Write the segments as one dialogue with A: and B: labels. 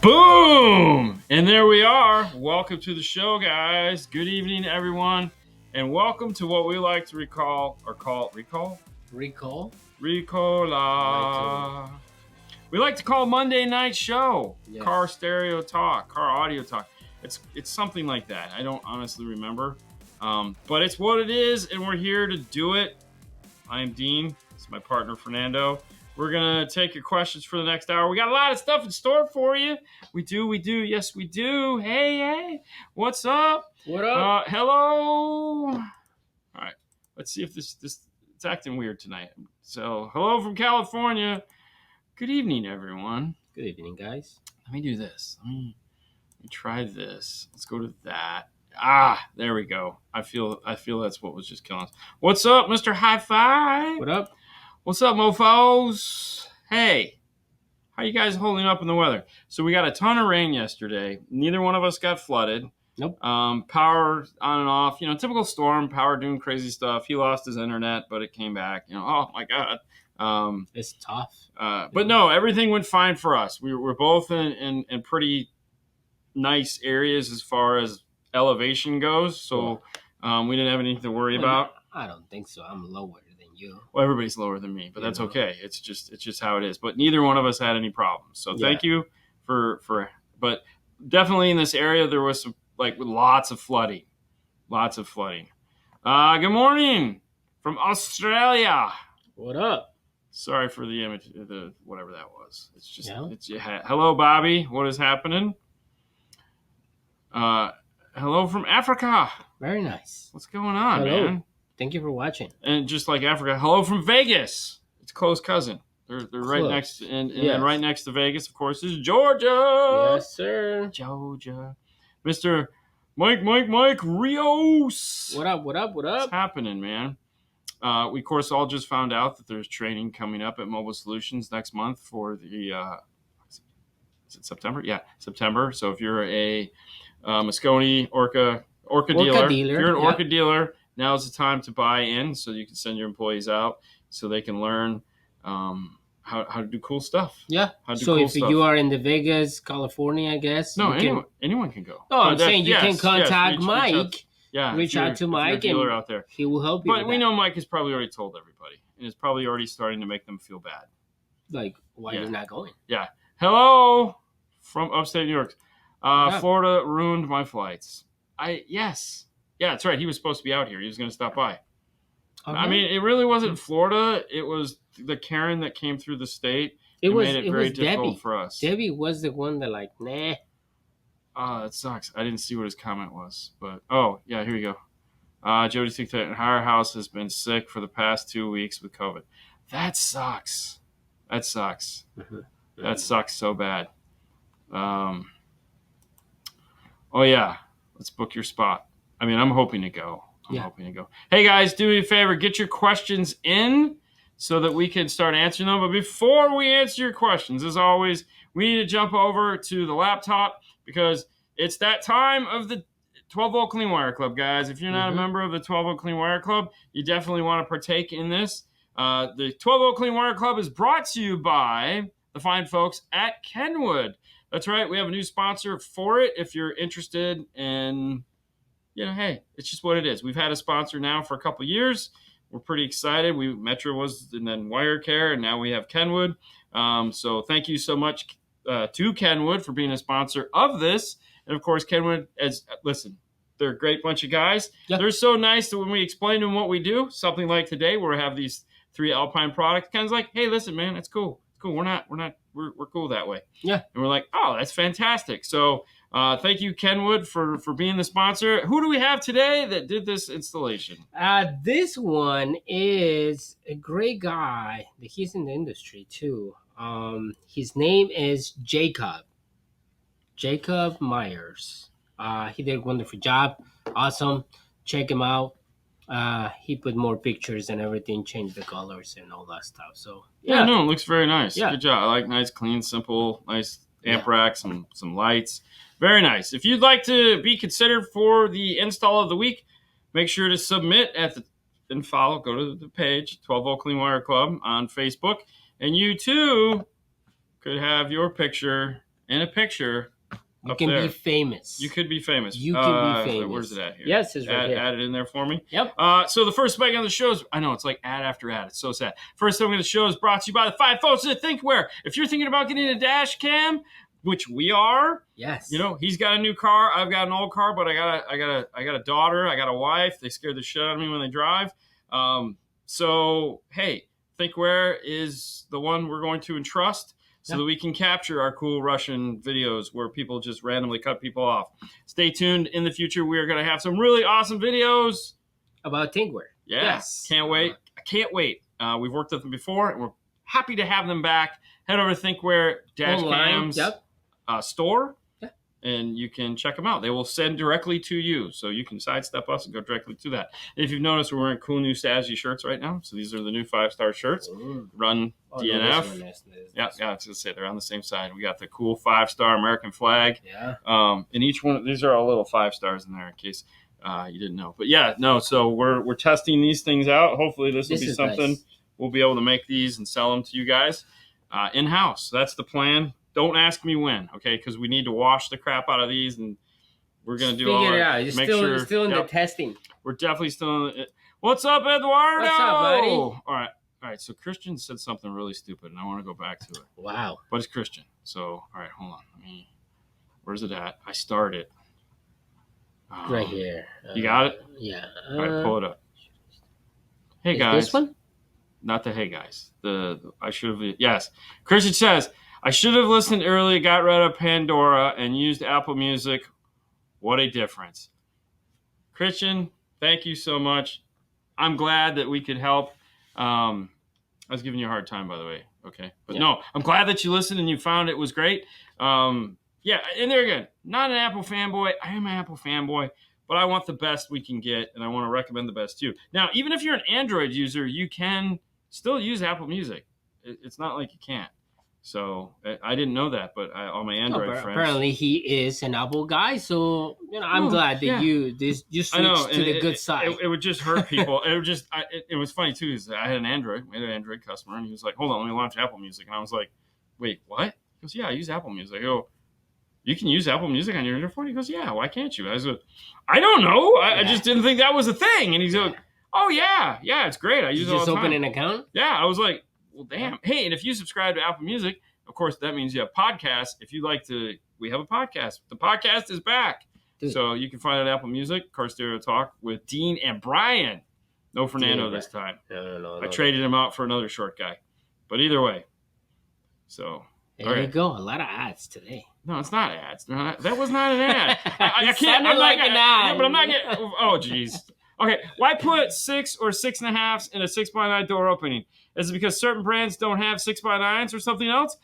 A: Boom! And there we are. Welcome to the show, guys. Good evening, everyone. And welcome to what we like to recall.
B: Recall?
A: We like to call Monday Night Show.
B: Yes.
A: Car stereo talk, car audio talk. It's something like that. I don't honestly remember. But it's what it is, and we're here to do it. I'm Dean. It's my partner, Fernando. We're going to take your questions for the next hour. We got a lot of stuff in store for you. We do. Yes, we do. Hey. What's up?
B: What up?
A: Hello. All right. Let's see if this it's acting weird tonight. So, hello from California. Good evening, everyone.
B: Good evening, guys.
A: Let me do this. Let me try this. Let's go to that. There we go. I feel that's what was just killing us. What's up, Mr. High Five?
B: What up?
A: What's up, mofos? Hey, how you guys holding up in the weather? So we got a ton of rain yesterday. Neither one of us got flooded.
B: Nope.
A: Power on and off. Typical storm. Power doing crazy stuff. He lost his internet, but it came back. Oh my god.
B: It's tough.
A: But no, everything went fine for us. We were both in pretty nice areas as far as elevation goes. So we didn't have anything to worry about.
B: I don't think so. I'm lower than you.
A: Well, everybody's lower than me, but that's okay. It's just how it is. But neither one of us had any problems. So thank you for. But definitely in this area there was some lots of flooding. Good morning from Australia.
B: What up?
A: Sorry for the image, the whatever that was. It's just hello, Bobby. What is happening? Hello from Africa.
B: Very nice.
A: What's going on, man?
B: Thank you for watching.
A: And just like Africa, hello from Vegas. It's close cousin. They're right next, and then right next to Vegas, of course, is Georgia.
B: Yes, sir.
A: Georgia, Mr. Mike Rios.
B: What up?
A: What's happening, man? We of course all just found out that there's training coming up at Mobile Solutions next month for the. Is it September? Yeah, September. So if you're a Moscone Orca dealer, if you're an Orca dealer, now's the time to buy in, so you can send your employees out so they can learn how to do cool stuff.
B: Yeah. So if you are in the Vegas, California, I guess.
A: No, anyone can go.
B: No, I'm saying you can contact Mike. Reach out to Mike,
A: and out there.
B: He will help you.
A: But we know Mike has probably already told everybody, and it's probably already starting to make them feel bad.
B: Like, why you're not going?
A: Yeah. Hello from upstate New York. Florida ruined my flights. Yes. Yeah, that's right. He was supposed to be out here. He was going to stop by. Okay. I mean, it really wasn't Florida. It was the Karen that came through the state. It made it very difficult
B: Debbie.
A: for us.
B: Debbie was the one that nah.
A: Oh, that sucks. I didn't see what his comment was. But, here you go. Jody thinks that our house has been sick for the past 2 weeks with COVID. That sucks.
B: Mm-hmm.
A: That sucks so bad. Let's book your spot. I mean, I'm hoping to go. Hey, guys, do me a favor. Get your questions in so that we can start answering them. But before we answer your questions, as always, we need to jump over to the laptop because it's that time of the 12-Volt Clean Wire Club, guys. If you're not a member of the 12-Volt Clean Wire Club, you definitely want to partake in this. The 12-Volt Clean Wire Club is brought to you by the fine folks at Kenwood. That's right. We have a new sponsor for it. If you're interested in, hey, it's just what it is. We've had a sponsor now for a couple of years. We're pretty excited. Metro was, and then WireCare, and now we have Kenwood. So thank you so much to Kenwood for being a sponsor of this. And of course, Kenwood, they're a great bunch of guys. Yep. They're so nice that when we explain to them what we do, something like today, where we have these 3 Alpine products, Ken's like, hey, listen, man, it's cool. We're cool that way.
B: Yeah.
A: And we're like, oh, that's fantastic. So thank you, Kenwood, for being the sponsor. Who do we have today that did this installation?
B: This one is a great guy. He's in the industry too. His name is Jacob Myers. He did a wonderful job. Awesome. Check him out. He put more pictures and everything, changed the colors and all that stuff. So
A: it looks very nice. Yeah. Good job. I like nice, clean, simple, nice amp rack, some lights. Very nice. If you'd like to be considered for the install of the week, make sure to submit and follow. Go to the page 12-Volt Clean Wire Club on Facebook, and you too could have your picture in a picture.
B: You
A: up
B: can
A: there.
B: be famous.
A: You could be famous.
B: You can be famous.
A: Where's it at here?
B: Yes, it's right here.
A: Add it in there for me.
B: Yep.
A: So the first segment of the show is, I know it's like ad after ad. It's so sad. First segment of the show is brought to you by the fine folks at Thinkware. If you're thinking about getting a dash cam, which we are,
B: yes.
A: You know, he's got a new car. I've got an old car, but I got a daughter. I got a wife. They scare the shit out of me when they drive. So hey, Thinkware is the one we're going to entrust. So that we can capture our cool Russian videos where people just randomly cut people off. Stay tuned. In the future, we are going to have some really awesome videos
B: about Thinkware.
A: Yeah.
B: Yes.
A: Can't wait. I can't wait. We've worked with them before, and we're happy to have them back. Head over to Thinkware Dashcams store, and you can check them out. They will send directly to you, so you can sidestep us and go directly to that. And if you've noticed, we're wearing cool new Stasi shirts right now. So these are the new 5-star shirts. Run DNF.
B: No,
A: Yeah, I was going to say they're on the same side. We got the cool 5-star American flag.
B: Yeah.
A: And each one, these are all little 5 stars in there in case you didn't know. But yeah, no. So we're testing these things out. Hopefully this will be something nice. We'll be able to make these and sell them to you guys in house. That's the plan. Don't ask me when, okay? Because we need to wash the crap out of these, and we're going to do all
B: that. Figure it out. You're still in the testing.
A: We're definitely still in it. What's up, Eduardo?
B: What's up, buddy?
A: All right. So Christian said something really stupid, and I want to go back to it.
B: Wow.
A: But it's Christian. So, all right, hold on. Where's it at? I started.
B: Right here.
A: You got it?
B: Yeah.
A: All right, pull it up. Hey, guys.
B: This one?
A: Not the hey, guys. I should have. Yes. Christian says, I should have listened early, got rid of Pandora, and used Apple Music. What a difference. Christian, thank you so much. I'm glad that we could help. I was giving you a hard time, by the way. Okay. But no, I'm glad that you listened and you found it was great. Yeah, and there again, not an Apple fanboy. I am an Apple fanboy, but I want the best we can get, and I want to recommend the best to you. Now, even if you're an Android user, you can still use Apple Music. It's not like you can't. So I didn't know that, but all my Android friends.
B: Apparently, he is an Apple guy, so I'm glad that you switched to the good side.
A: It would just hurt people. It was funny too. Is I had an Android, we had an Android customer, and he was like, "Hold on, let me launch Apple Music," and I was like, "Wait, what?" He goes, "Yeah, I use Apple Music." I go, "You can use Apple Music on your Android phone?" He goes, "Yeah, why can't you?" I was like, "I don't know. I just didn't think that was a thing." And he's like, "Oh yeah, it's great. I use it all the time."
B: Just open an account?
A: Yeah, I was like, well, damn. Hey, and if you subscribe to Apple Music, of course, that means you have podcasts. If you like to, we have a podcast. The podcast is back. Dude. So you can find it on Apple Music, Car Stereo Talk with Dean and Brian. No Fernando this time.
B: No.
A: I traded him out for another short guy. But either way. So.
B: There you go. A lot of ads today.
A: No, it's not ads. That was not an ad. I can't.
B: I'm like an ad.
A: Yeah, but I'm not getting. Oh, jeez. Okay, why put 6 or 6.5s in a 6x9 door opening? Is it because certain brands don't have 6x9s or something else?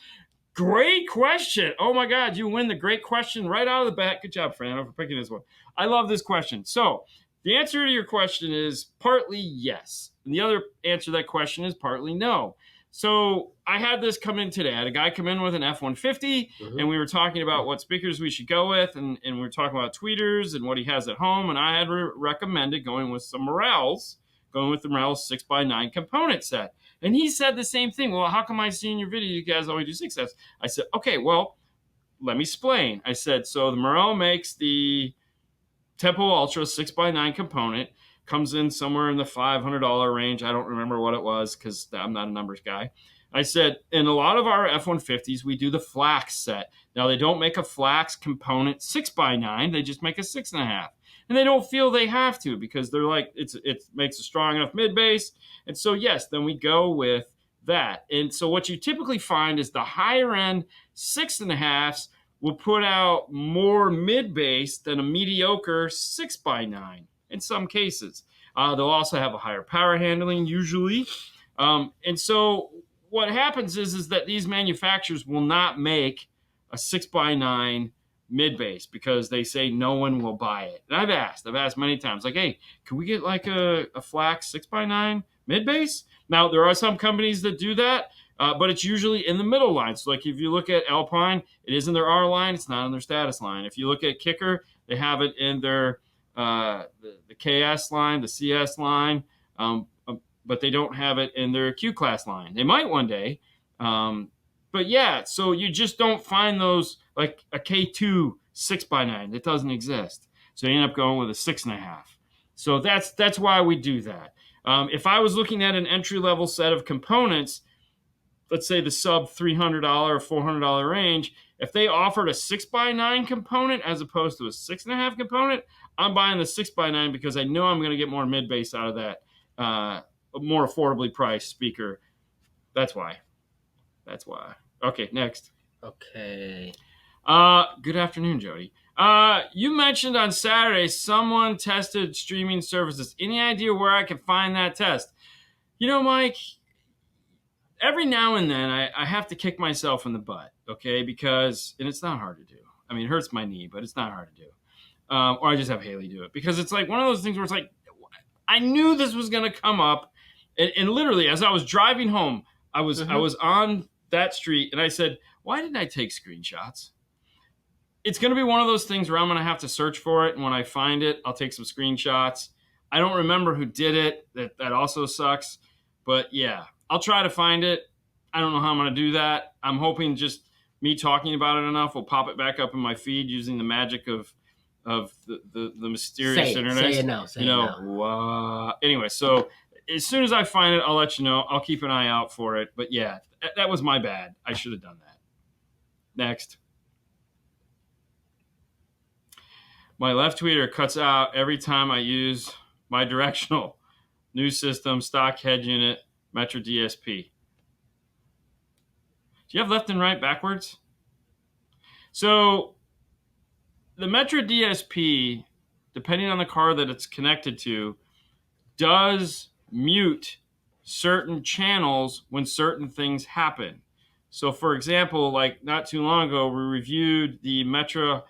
A: Great question. Oh my God, you win the great question right out of the bat. Good job, Fernando, for picking this one. I love this question. So the answer to your question is partly yes. And the other answer to that question is partly no. So I had this come in today. I had a guy come in with an F-150, and we were talking about what speakers we should go with, and we were talking about tweeters and what he has at home, and I had recommended going with some Morels, going with the Morels 6x9 component set. And he said the same thing. Well, how come I see in your video you guys only do 6s? I said, okay, well, let me explain. I said, so the Morel makes the Tempo Ultra 6x9 component, comes in somewhere in the $500 range. I don't remember what it was because I'm not a numbers guy. I said, in a lot of our F-150s, we do the Flax set. Now, they don't make a Flax component 6x9. They just make a 6.5. And they don't feel they have to because they're like, it makes a strong enough mid-bass. And so, yes, then we go with that. And so what you typically find is the higher-end 6.5s will put out more mid-bass than a mediocre 6x9 in some cases. They'll also have a higher power handling usually. And so what happens is that these manufacturers will not make a 6x9 mid-bass because they say no one will buy it. And I've asked many times, like, hey, can we get like a Flax 6x9 mid-bass? Now, there are some companies that do that, but it's usually in the middle line. So like if you look at Alpine, it is in their R line. It's not in their status line. If you look at Kicker, they have it in their the KS line, the CS line, but they don't have it in their Q class line. They might one day, but yeah, so you just don't find those like a K2 6x9 that doesn't exist. So you end up going with a 6.5. So that's why we do that. If I was looking at an entry level set of components, let's say the sub $300 or $400 range, if they offered a 6x9 component as opposed to a 6.5 component, I'm buying the 6x9 because I know I'm going to get more mid bass out of that more affordably priced speaker. That's why. That's why. Okay, next.
B: Okay.
A: Good afternoon, Jody. You mentioned on Saturday someone tested streaming services. Any idea where I can find that test? You know, Mike, every now and then I have to kick myself in the butt, okay? Because, and it's not hard to do. I mean, it hurts my knee, but it's not hard to do. Or I just have Haley do it. Because it's like one of those things where it's like, I knew this was going to come up. And literally, as I was driving home, I was on that street, and I said, why didn't I take screenshots? It's going to be one of those things where I'm going to have to search for it, and when I find it, I'll take some screenshots. I don't remember who did it. That also sucks. But yeah, I'll try to find it. I don't know how I'm going to do that. I'm hoping just me talking about it enough will pop it back up in my feed using the magic of the mysterious internet.
B: Say it now. Say it now.
A: Anyway, so as soon as I find it, I'll let you know. I'll keep an eye out for it. But yeah, that was my bad. I should have done that. Next. My left tweeter cuts out every time I use my directional. New system, stock head unit, Metro DSP. Do you have left and right backwards? So the Metro DSP, depending on the car that it's connected to, does mute certain channels when certain things happen. So for example, like not too long ago, we reviewed the Metro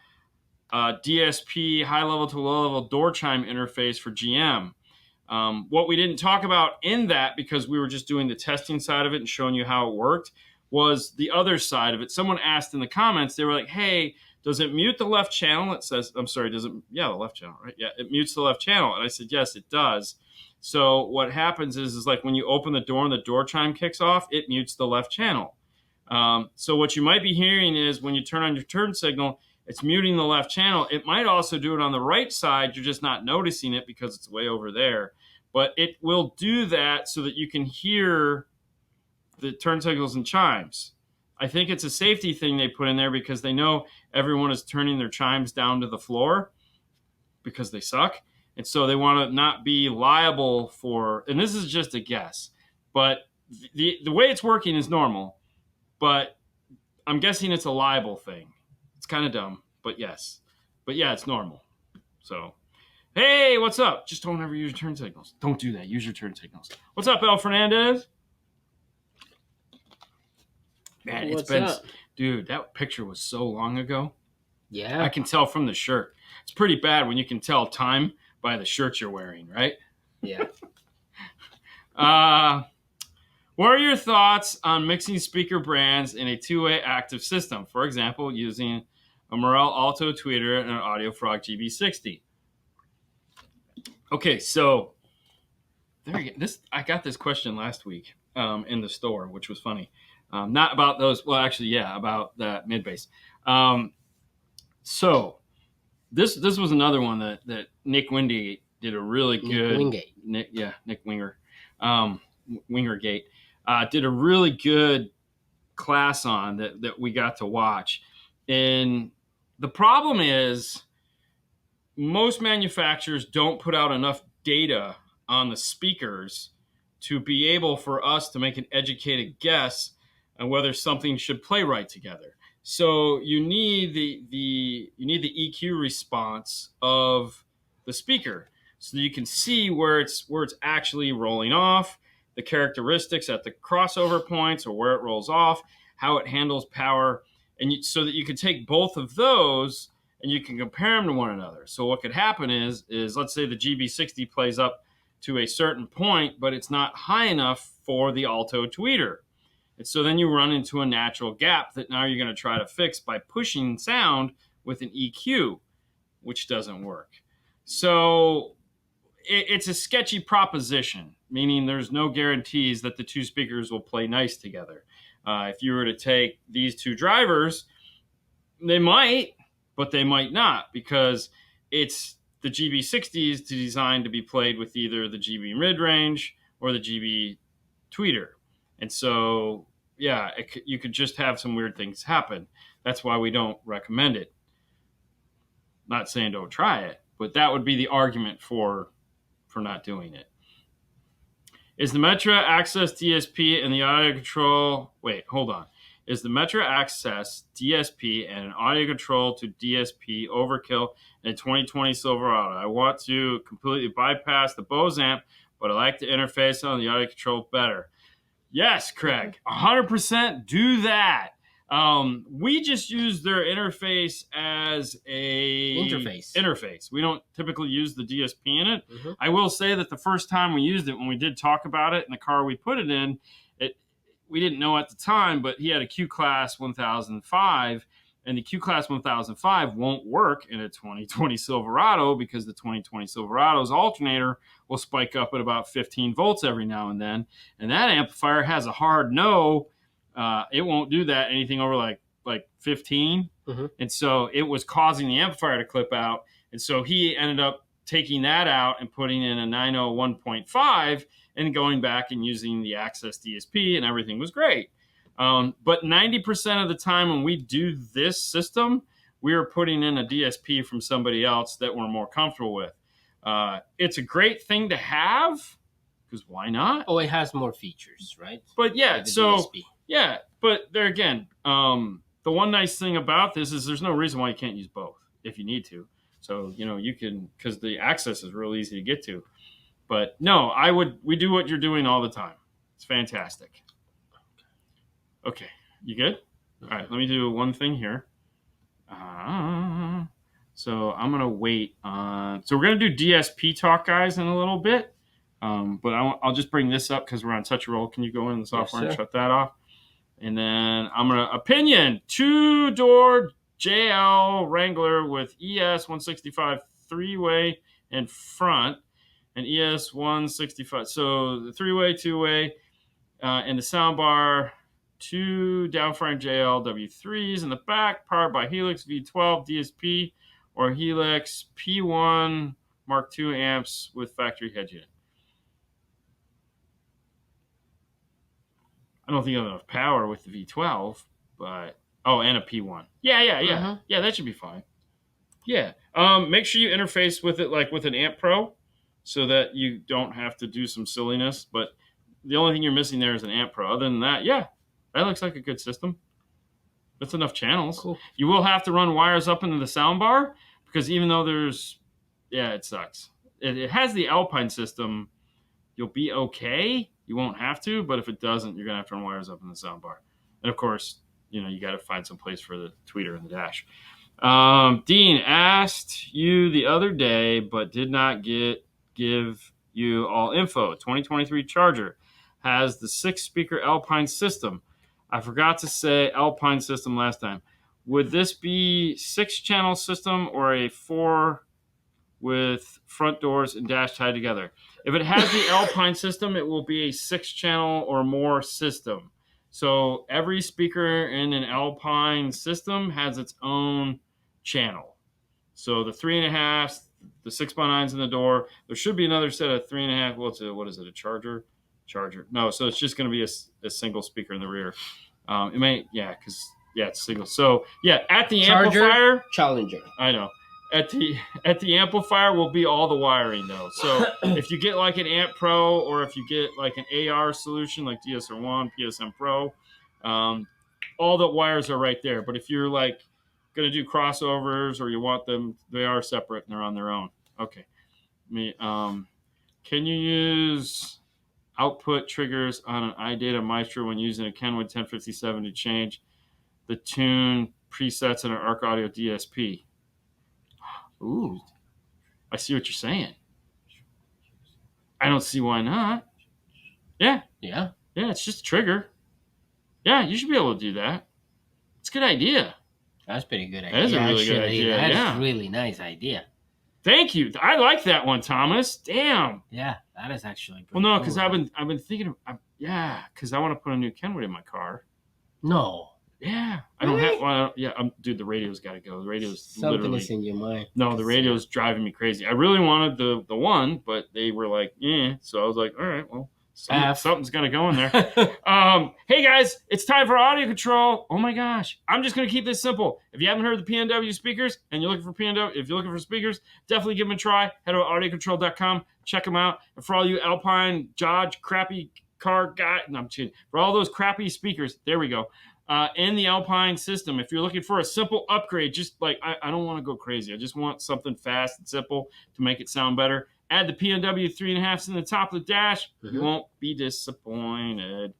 A: DSP high level to low level door chime interface for GM. What we didn't talk about in that, because we were just doing the testing side of it and showing you how it worked, was the other side of it. Someone asked in the comments, they were like, hey, does it mute the left channel? It says, I'm sorry, does it? Yeah, the left channel, right? Yeah, it mutes the left channel. And I said, yes, it does. So what happens is like when you open the door and the door chime kicks off, it mutes the left channel. So what you might be hearing is when you turn on your turn signal, it's muting the left channel. It might also do it on the right side. You're just not noticing it because it's way over there. But it will do that so that you can hear the turn signals and chimes. I think it's a safety thing they put in there because they know everyone is turning their chimes down to the floor because they suck. And so they want to not be liable for, and this is just a guess, but the way it's working is normal, but I'm guessing it's a liable thing. It's kind of dumb, but yes. But yeah, it's normal. So, hey, what's up? Just don't ever use your turn signals. Don't do that. Use your turn signals. What's up, El Fernandez? Man, it's been, dude, that picture was so long ago.
B: Yeah.
A: I can tell from the shirt. It's pretty bad when you can tell time by the shirt you're wearing, right?
B: Yeah.
A: What are your thoughts on mixing speaker brands in a two-way active system? For example, using a Morel Alto tweeter and an Audio Frog GB60. Okay, so there you go. I got this question last week in the store, which was funny. Not about those. Well, actually, yeah, about that mid bass. So this was another one that Nick Wingate did a really good.
B: Wingate.
A: Nick Winger, Wingergate did a really good class on that we got to watch. And the problem is most manufacturers don't put out enough data on the speakers to be able for us to make an educated guess on whether something should play right together. So you need the EQ response of the speaker so that you can see where it's actually rolling off, the characteristics at the crossover points or where it rolls off, how it handles power, and so that you can take both of those and you can compare them to one another. So what could happen is let's say the GB60 plays up to a certain point, but it's not high enough for the Alto tweeter. And so then you run into a natural gap that now you're going to try to fix by pushing sound with an EQ, which doesn't work. So it's a sketchy proposition, meaning there's no guarantees that the two speakers will play nice together. If you were to take these two drivers, they might, but they might not, because it's the GB60 is designed to be played with either the GB mid-range or the GB tweeter. And so, yeah, you could just have some weird things happen. That's why we don't recommend it. Not saying don't try it, but that would be the argument for not doing it. Is the Metra Access DSP and the audio control... Wait, hold on. Is the Metra Access DSP and an audio control to DSP overkill in a 2020 Silverado? I want to completely bypass the Bose amp, but I like the interface on the audio control better. Yes, Craig, 100% do that. We just use their interface as a interface. We don't typically use the DSP in it. Mm-hmm. I will say that the first time we used it, when we did talk about it in the car we put it in, we didn't know at the time, but he had a Q-Class 1005, and the Q-Class 1005 won't work in a 2020 Silverado because the 2020 Silverado's alternator will spike up at about 15 volts every now and then, and that amplifier has a hard no. It won't do that anything over like 15, mm-hmm. And so it was causing the amplifier to clip out, and so he ended up taking that out and putting in a 901.5 and going back and using the Access DSP, and everything was great. But 90% of the time when we do this system, we are putting in a DSP from somebody else that we're more comfortable with. It's a great thing to have, because why not?
B: Oh, it has more features, right?
A: But yeah, so DSP. Yeah, but there again, the one nice thing about this is there's no reason why you can't use both if you need to. So, you can, because the Access is real easy to get to. But no, we do what you're doing all the time. It's fantastic. Okay, you good? All right, let me do one thing here. So I'm going to wait on... So we're going to do DSP talk, guys, in a little bit. But I'll just bring this up because we're on such a roll. Can you go in the software and shut that off? And then I'm going to... Opinion, 2-door JL Wrangler with ES 165 three-way and front. And ES 165. So the three-way, two-way, and the soundbar... 2 downframe JL W3s in the back, powered by Helix V12 DSP or Helix P1 Mark II amps with factory head unit. I don't think I have enough power with the V12, but... Oh, and a P1. Yeah. Uh-huh. Yeah, that should be fine. Yeah. Make sure you interface with it like with an Amp Pro so that you don't have to do some silliness. But the only thing you're missing there is an Amp Pro. Other than that, yeah. That looks like a good system. That's enough channels. Cool. You will have to run wires up into the soundbar because even though there's... Yeah, it sucks. It has the Alpine system. You'll be okay. You won't have to, but if it doesn't, you're going to have to run wires up in the soundbar. And of course, you got to find some place for the tweeter and the dash. Dean asked you the other day, but did not give you all info. 2023 Charger has the 6-speaker Alpine system. I forgot to say Alpine system last time. Would this be 6-channel system or a 4 with front doors and dash tied together? If it has the Alpine system, it will be a 6-channel or more system. So every speaker in an Alpine system has its own channel. So the 3.5, the 6x9s in the door. There should be another set of 3.5. What is it? A charger? No, so it's just going to be a single speaker in the rear. It may, because it's single. So at the Charger, amplifier,
B: Challenger.
A: I know. At the amplifier will be all the wiring though. So if you get like an Amp Pro or if you get like an AR solution like DSR1, PSM Pro, all the wires are right there. But if you're like going to do crossovers or you want them, they are separate and they're on their own. Okay. Can you use output triggers on an iData Maestro when using a Kenwood 1057 to change the tune presets in an Arc Audio DSP? Ooh, I see what you're saying. I don't see why not. Yeah, it's just a trigger. Yeah, you should be able to do that. It's a good idea.
B: That's a pretty good idea.
A: That is a really good idea.
B: That's a really nice idea.
A: Thank you. I like that one, Thomas. Damn.
B: Yeah, that is actually
A: pretty cool. Well, no, because I've been thinking of, because I want to put a new Kenwood in my car.
B: No.
A: Yeah, I
B: Really?
A: don't have. Well, yeah, dude, the radio's got to go. The radio's
B: Something
A: literally.
B: is in your mind.
A: No, the radio's driving me crazy. I really wanted the one, but they were like, yeah. So I was like, all right, well, something's got to go in there. Hey guys, it's time for audio control. Oh my gosh, I'm just gonna keep this simple. If you haven't heard the PNW speakers and you're looking for PNW, if you're looking for speakers, definitely give them a try. Head over to audiocontrol.com, check them out. And for all you Alpine, Dodge, crappy car guy, no, I'm cheating. For all those crappy speakers, there we go. In the Alpine system, if you're looking for a simple upgrade, just like I don't want to go crazy. I just want something fast and simple to make it sound better. Add the PNW 3.5s in the top of the dash. Mm-hmm. You won't be disappointed.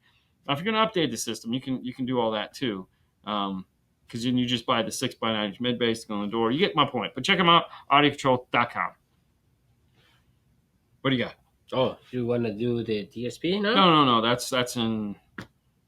A: Now, if you're going to update the system, you can do all that too. Because then you just buy the 6x9 mid bass to go on the door. You get my point. But check them out, audiocontrol.com. What do you got?
B: Oh, you want to do the DSP now?
A: No. That's in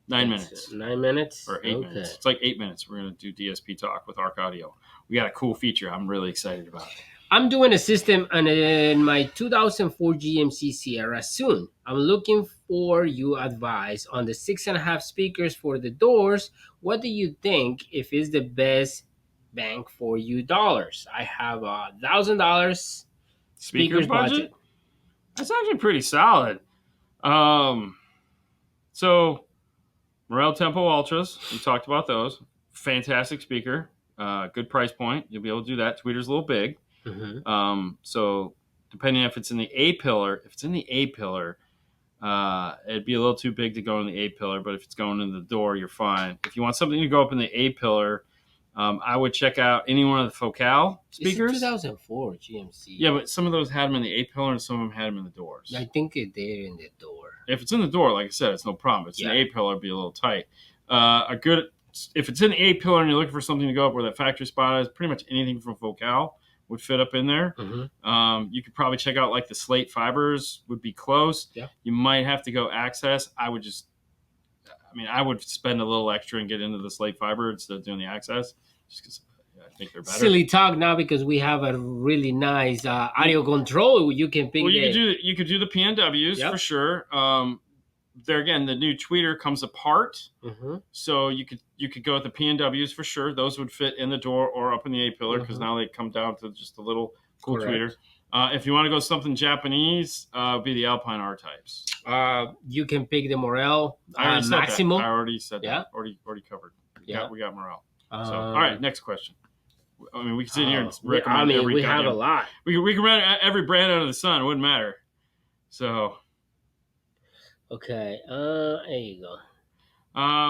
A: 9 minutes.
B: 9 minutes?
A: Or 8 minutes. It's like 8 minutes. We're going to do DSP talk with Arc Audio. We got a cool feature I'm really excited about.
B: I'm doing a system in my 2004 GMC Sierra soon. I'm looking for your advice on the 6.5 speakers for the doors. What do you think if it's the best bang for you dollars? I have $1,000 speakers budget.
A: That's actually pretty solid. So Morel Tempo Ultras, we talked about those. Fantastic speaker, good price point. You'll be able to do that. Tweeter's a little big. Mm-hmm. So depending if it's in the A pillar, it'd be a little too big to go in the A pillar, but if it's going in the door, you're fine. If you want something to go up in the A pillar, I would check out any one of the Focal speakers.
B: It's 2004 GMC.
A: Yeah, but some of those had them in the A pillar and some of them had them in the doors.
B: I think they're in the door.
A: If it's in the door, like I said, it's no problem. If it's in the A pillar, it'd be a little tight. If it's in the A pillar and you're looking for something to go up where that factory spot is, pretty much anything from Focal would fit up in there. Mm-hmm. You could probably check out like the slate fibers would be close. Yeah. You might have to go access. I would spend a little extra and get into the slate fiber instead of doing the access, just because I think they're better.
B: Silly talk now because we have a really nice audio control. You can pick.
A: Well, you could do the PNWs for sure. There again, the new tweeter comes apart, so you could go with the PNWs for sure. Those would fit in the door or up in the A pillar because now they come down to just a little cool tweeter. If you want to go something Japanese, be the Alpine R types.
B: You can pick the Morel Maximo.
A: I already said that. Already covered. We got Morel. So all right, next question. I mean, we can sit here and recommend every.
B: We have a lot.
A: We can recommend every brand under the sun. It wouldn't matter. So.
B: Okay, there you go.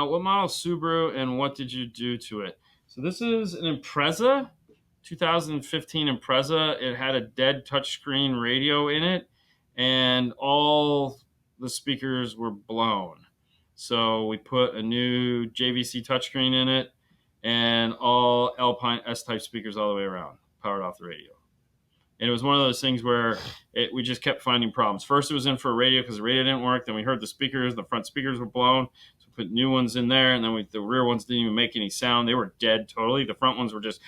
A: What model Subaru and what did you do to it? So this is an Impreza, 2015 Impreza. It had a dead touchscreen radio in it, and all the speakers were blown. So we put a new JVC touchscreen in it, and all Alpine S-type speakers all the way around, powered off the radio. And it was one of those things where we just kept finding problems. First, it was in for a radio because the radio didn't work. Then we heard the front speakers were blown. So we put new ones in there. And then the rear ones didn't even make any sound. They were dead totally. The front ones were just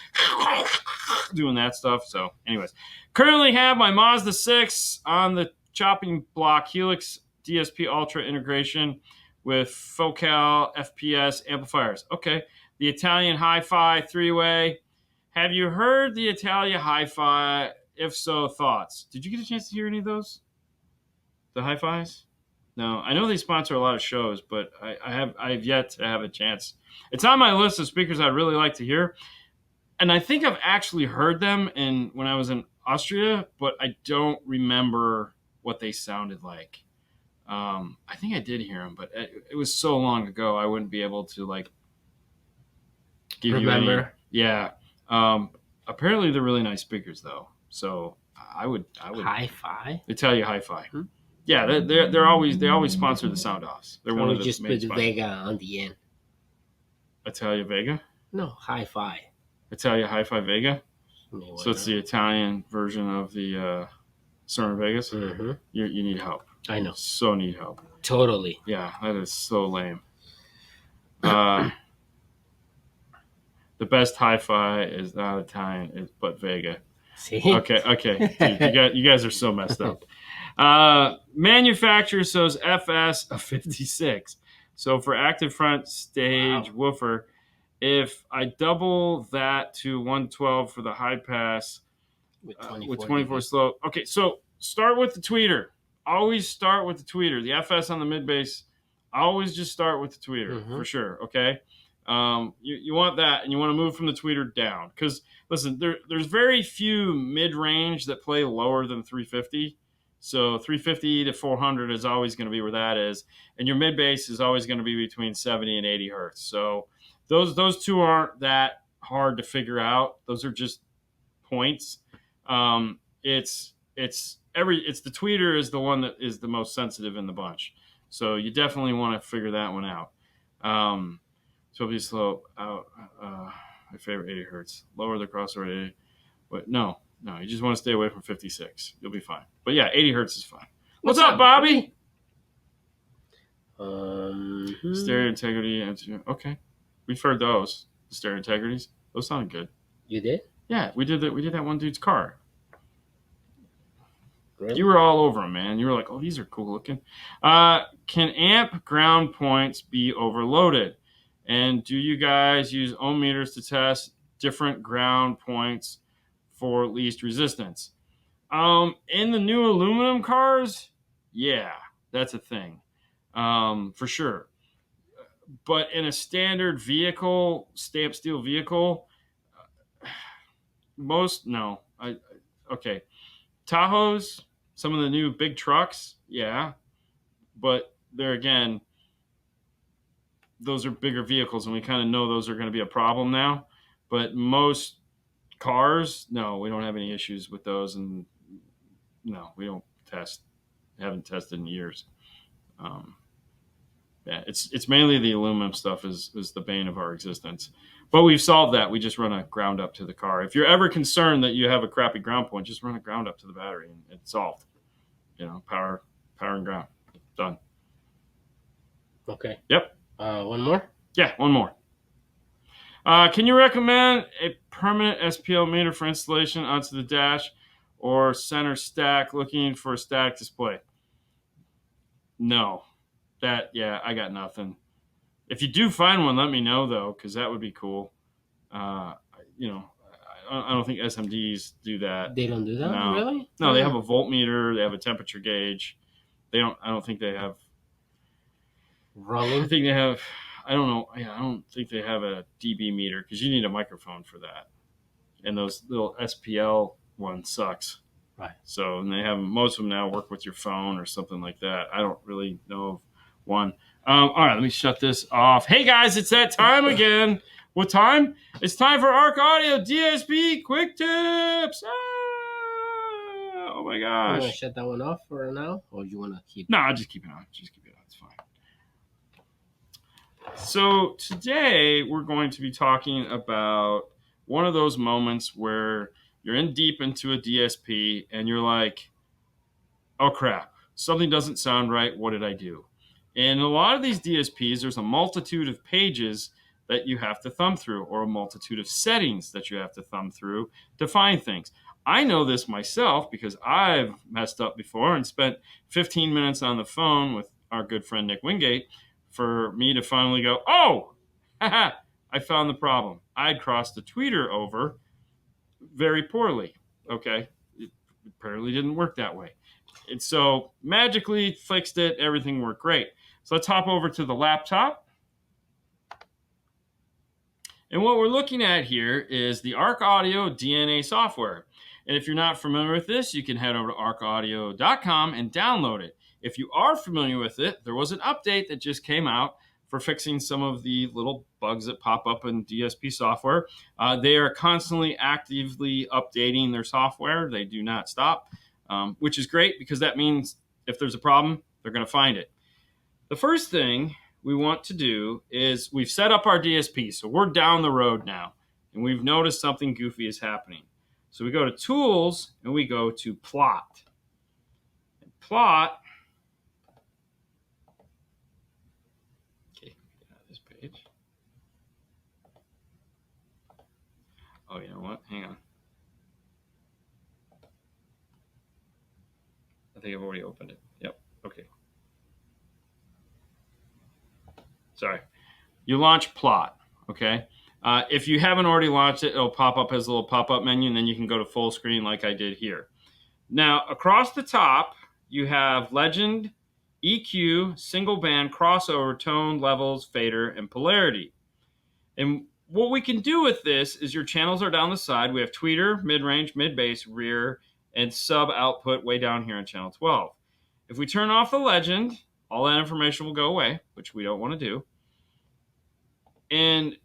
A: doing that stuff. So anyways, currently have my Mazda 6 on the chopping block Helix DSP Ultra integration with Focal FPS amplifiers. Okay. The Italian Hi-Fi 3-way. Have you heard the Italian Hi-Fi? If so, thoughts. Did you get a chance to hear any of those? The Hi-Fis? No, I know they sponsor a lot of shows, but I've yet to have a chance. It's on my list of speakers I'd really like to hear, and I think I've actually heard them when I was in Austria, but I don't remember what they sounded like. I think I did hear them, but it was so long ago I wouldn't be able to give you any. Yeah. Apparently they're really nice speakers though. So I would
B: Hi-Fi?
A: Italian Hi-Fi. Yeah, they always sponsor the sound offs. They're one of the
B: just
A: main
B: put sponsors. Vega on the end.
A: Italia Vega?
B: No, Hi-Fi.
A: Italia Hi-Fi Vega. So it's the Italian version of the Sonar Vegas. Mm-hmm. You need help.
B: I know.
A: You so need help.
B: Totally.
A: Yeah, that is so lame. The best hi-fi is not Italian, but Vega.
B: See?
A: Okay. Dude, you guys are so messed up. Manufacturer says FS a 56. So for active front stage woofer, if I double that to 112 for the high pass
B: with
A: with
B: 24
A: 24
B: dB.
A: slow. Okay, so start with the tweeter. Always start with the tweeter. The FS on the mid bass, always just start with the tweeter for sure. Okay, you want that, and you want to move from the tweeter down because listen, there's very few mid range that play lower than 350. So 350 to 400 is always going to be where that is, and your mid bass is always going to be between 70 and 80 hertz. So those two aren't that hard to figure out. Those are just points. It's the tweeter is the one that is the most sensitive in the bunch. So you definitely want to figure that one out. So be slow out. My favorite 80 hertz. Lower the crossover 80. But no, you just want to stay away from 56. You'll be fine. But yeah, 80 hertz is fine. What's up, Bobby? Stereo integrity. Okay, we've heard those. The stereo integrities. Those sounded good.
B: You did?
A: Yeah, we did that. We did that one dude's car.
B: Really?
A: You were all over them, man. You were like, "Oh, these are cool looking." Can amp ground points be overloaded? And do you guys use ohm meters to test different ground points for least resistance? In the new aluminum cars, yeah, that's a thing, for sure. But in a standard vehicle, stamped steel vehicle, okay. Tahoes, some of the new big trucks, yeah, but they're again, those are bigger vehicles, and we kind of know those are going to be a problem now. But most cars, no, we don't have any issues with those, and no, we don't test. Haven't tested in years. Yeah, it's mainly the aluminum stuff is the bane of our existence. But we've solved that. We just run a ground up to the car. If you're ever concerned that you have a crappy ground point, just run a ground up to the battery, and it's solved. Power and ground. Done.
B: Okay.
A: Yep.
B: One more?
A: Yeah, one more. Can you recommend a permanent SPL meter for installation onto the dash or center stack looking for a static display? No. I got nothing. If you do find one, let me know, though, because that would be cool. I don't think SMDs do that.
B: They don't do that?
A: No.
B: Really?
A: No, they have a voltmeter. They have a temperature gauge. I don't think they have.
B: Rolling?
A: I think they have. I don't know. Yeah, I don't think they have a dB meter because you need a microphone for that. And those little SPL one sucks.
B: Right.
A: So, and they have most of them now work with your phone or something like that. I don't really know of one. All right, let me shut this off. Hey guys, it's that time again. What time? It's time for Arc Audio DSP Quick Tips. Oh my gosh.
B: You want to shut that one off for now, or you want to keep?
A: No, I'll just keep it on. It's fine. So today we're going to be talking about one of those moments where you're in deep into a DSP and you're like, oh crap, something doesn't sound right. What did I do? And a lot of these DSPs, there's a multitude of pages that you have to thumb through, or a multitude of settings that you have to thumb through to find things. I know this myself because I've messed up before and spent 15 minutes on the phone with our good friend Nick Wingate for me to finally go, oh, I found the problem. I'd crossed the tweeter over very poorly. Okay. It apparently didn't work that way. And so magically fixed it. Everything worked great. So let's hop over to the laptop. And what we're looking at here is the Arc Audio DNA software. And if you're not familiar with this, you can head over to arcaudio.com and download it. If you are familiar with it, there was an update that just came out for fixing some of the little bugs that pop up in DSP software. They are constantly actively updating their software. They do not stop, which is great because that means if there's a problem, they're going to find it. The first thing we want to do is we've set up our DSP. So we're down the road now, and we've noticed something goofy is happening. So we go to Tools, and we go to Plot. And Plot. Okay, get out of this page. Oh, you know what? Hang on. I think I've already opened it. Yep. Okay. sorry. You launch plot, okay? If you haven't already launched it, it'll pop up as a little pop-up menu, and then you can go to full screen like I did here. Now, across the top, you have legend, EQ, single band, crossover, tone, levels, fader, and polarity. And what we can do with this is your channels are down the side. We have tweeter, mid-range, mid-bass, rear, and sub output way down here on channel 12. If we turn off the legend, all that information will go away, which we don't want to do. And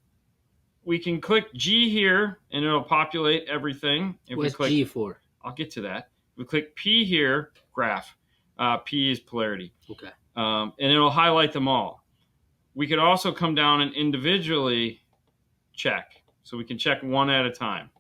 A: we can click G here, and it'll populate everything. If
B: What's
A: we click
B: G for?
A: I'll get to that. We click P here, graph. P is polarity.
B: Okay.
A: And it'll highlight them all. We could also come down and individually check. So we can check one at a time.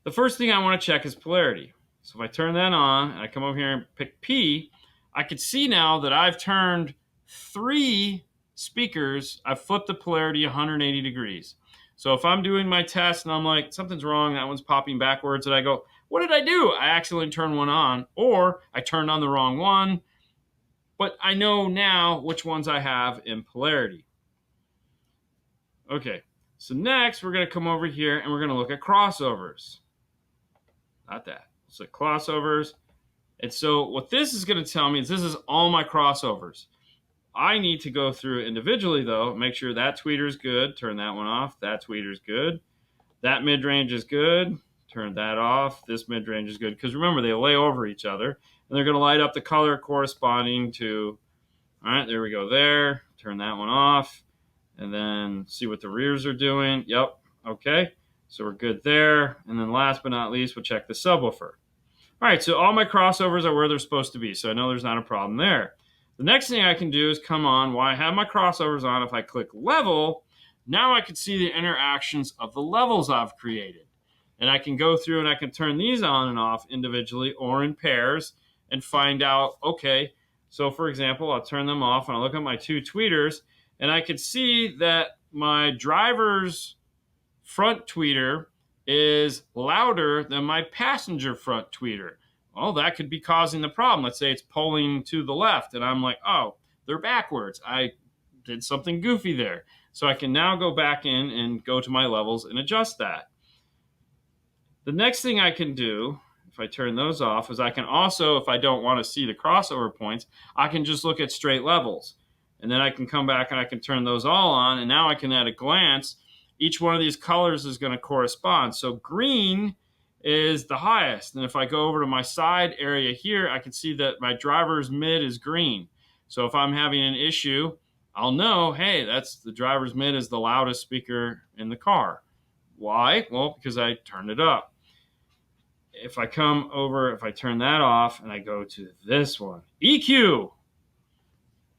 A: The first thing I want to check is polarity. So if I turn that on and I come over here and pick P, I can see now that I've turned 3 speakers. I've flipped the polarity 180 degrees. So if I'm doing my test and I'm like, something's wrong, that one's popping backwards, and I go, what did I do? I accidentally turned one on, or I turned on the wrong one. But I know now which ones I have in polarity. Okay, so next we're going to come over here and we're going to look at crossovers. Not that. So crossovers. And so what this is going to tell me is this is all my crossovers. I need to go through individually, though, make sure that tweeter is good. Turn that one off. That tweeter is good. That mid-range is good. Turn that off. This mid-range is good. Because remember, they lay over each other. And they're going to light up the color corresponding to... All right, there we go there. Turn that one off. And then see what the rears are doing. Yep. Okay. So we're good there. And then last but not least, we'll check the subwoofer. All right, so all my crossovers are where they're supposed to be. So I know there's not a problem there. The next thing I can do is come on, while I have my crossovers on, if I click level, now I can see the interactions of the levels I've created. And I can go through and I can turn these on and off individually or in pairs and find out, okay, so for example, I'll turn them off and I'll look at my 2 tweeters and I can see that my driver's front tweeter is louder than my passenger front tweeter. Well, that could be causing the problem. Let's say it's pulling to the left, and I'm like, oh, they're backwards. I did something goofy there. So I can now go back in and go to my levels and adjust that. The next thing I can do, if I turn those off, is I can also, if I don't want to see the crossover points, I can just look at straight levels. And then I can come back and I can turn those all on, and now I can, at a glance, each one of these colors is going to correspond. So green is the highest. And if I go over to my side area here, I can see that my driver's mid is green. So if I'm having an issue, I'll know, hey, that's the driver's mid is the loudest speaker in the car. Why? Well, because I turned it up. If I come over, if I turn that off and I go to this one, EQ,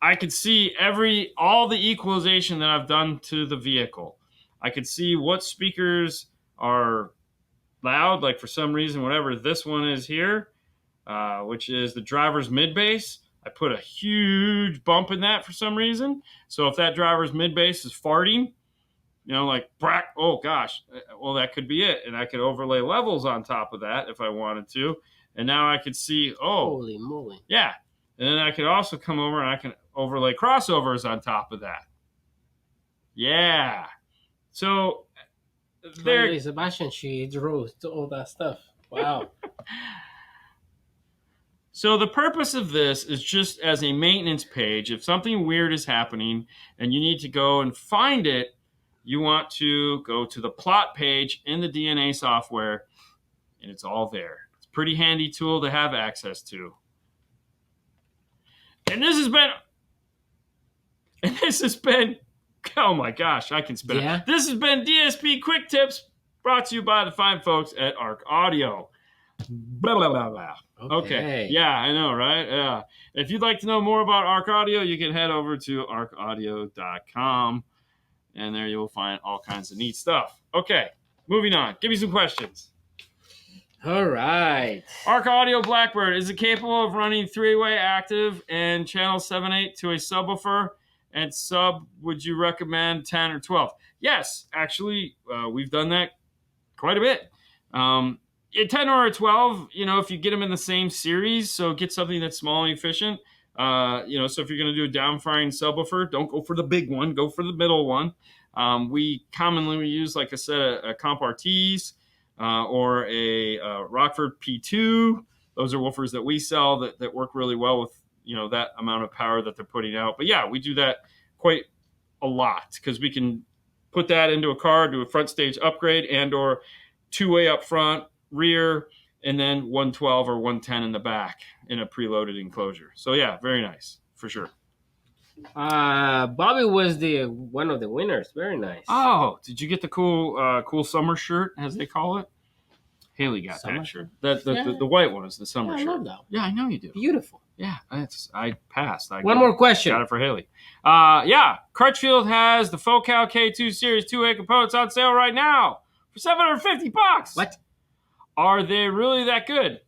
A: I can see all the equalization that I've done to the vehicle. I could see what speakers are loud, like for some reason, whatever this one is here, which is the driver's mid-bass. I put a huge bump in that for some reason. So if that driver's mid-bass is farting, like, brack, oh gosh, well, that could be it. And I could overlay levels on top of that if I wanted to. And now I could see, oh.
B: Holy moly.
A: Yeah. And then I could also come over and I can overlay crossovers on top of that. Yeah. So there.
B: Sebastian, she drove all that stuff. Wow.
A: So the purpose of this is just as a maintenance page. If something weird is happening and you need to go and find it, you want to go to the plot page in the DNA software, and it's all there. It's a pretty handy tool to have access to. And this has been, oh my gosh, I can spit it. This has been DSP Quick Tips, brought to you by the fine folks at Arc Audio. Blah, blah, blah, blah. Okay. Yeah, I know, right? Yeah. If you'd like to know more about Arc Audio, you can head over to arcaudio.com, and there you'll find all kinds of neat stuff. Okay, moving on. Give me some questions.
B: All right.
A: Arc Audio Blackbird, is it capable of running 3-way active and channel 7/8 to a subwoofer? And sub, would you recommend 10 or 12? Yes, actually, we've done that quite a bit. A 10 or a 12, if you get them in the same series, so get something that's small and efficient, So if you're going to do a down-firing subwoofer, don't go for the big one. Go for the middle one. We commonly use, like I said, a Comp RTs or a Rockford P2. Those are woofers that we sell that work really well with, that amount of power that they're putting out. But yeah, we do that quite a lot because we can put that into a car, do a front stage upgrade and or two-way up front, rear, and then 112 or 110 in the back in a preloaded enclosure. So yeah, very nice for sure.
B: Bobby was one of the winners. Very nice.
A: Oh, did you get the cool summer shirt, as they call it? Haley got that shirt. The white one is the summer shirt.
B: I love that one.
A: Yeah, I know you do.
B: Beautiful.
A: Yeah, I passed.
B: One more question.
A: Got it for Haley. Crutchfield has the Focal K2 Series 2A components on sale right now for $750.
B: What?
A: Are they really that good?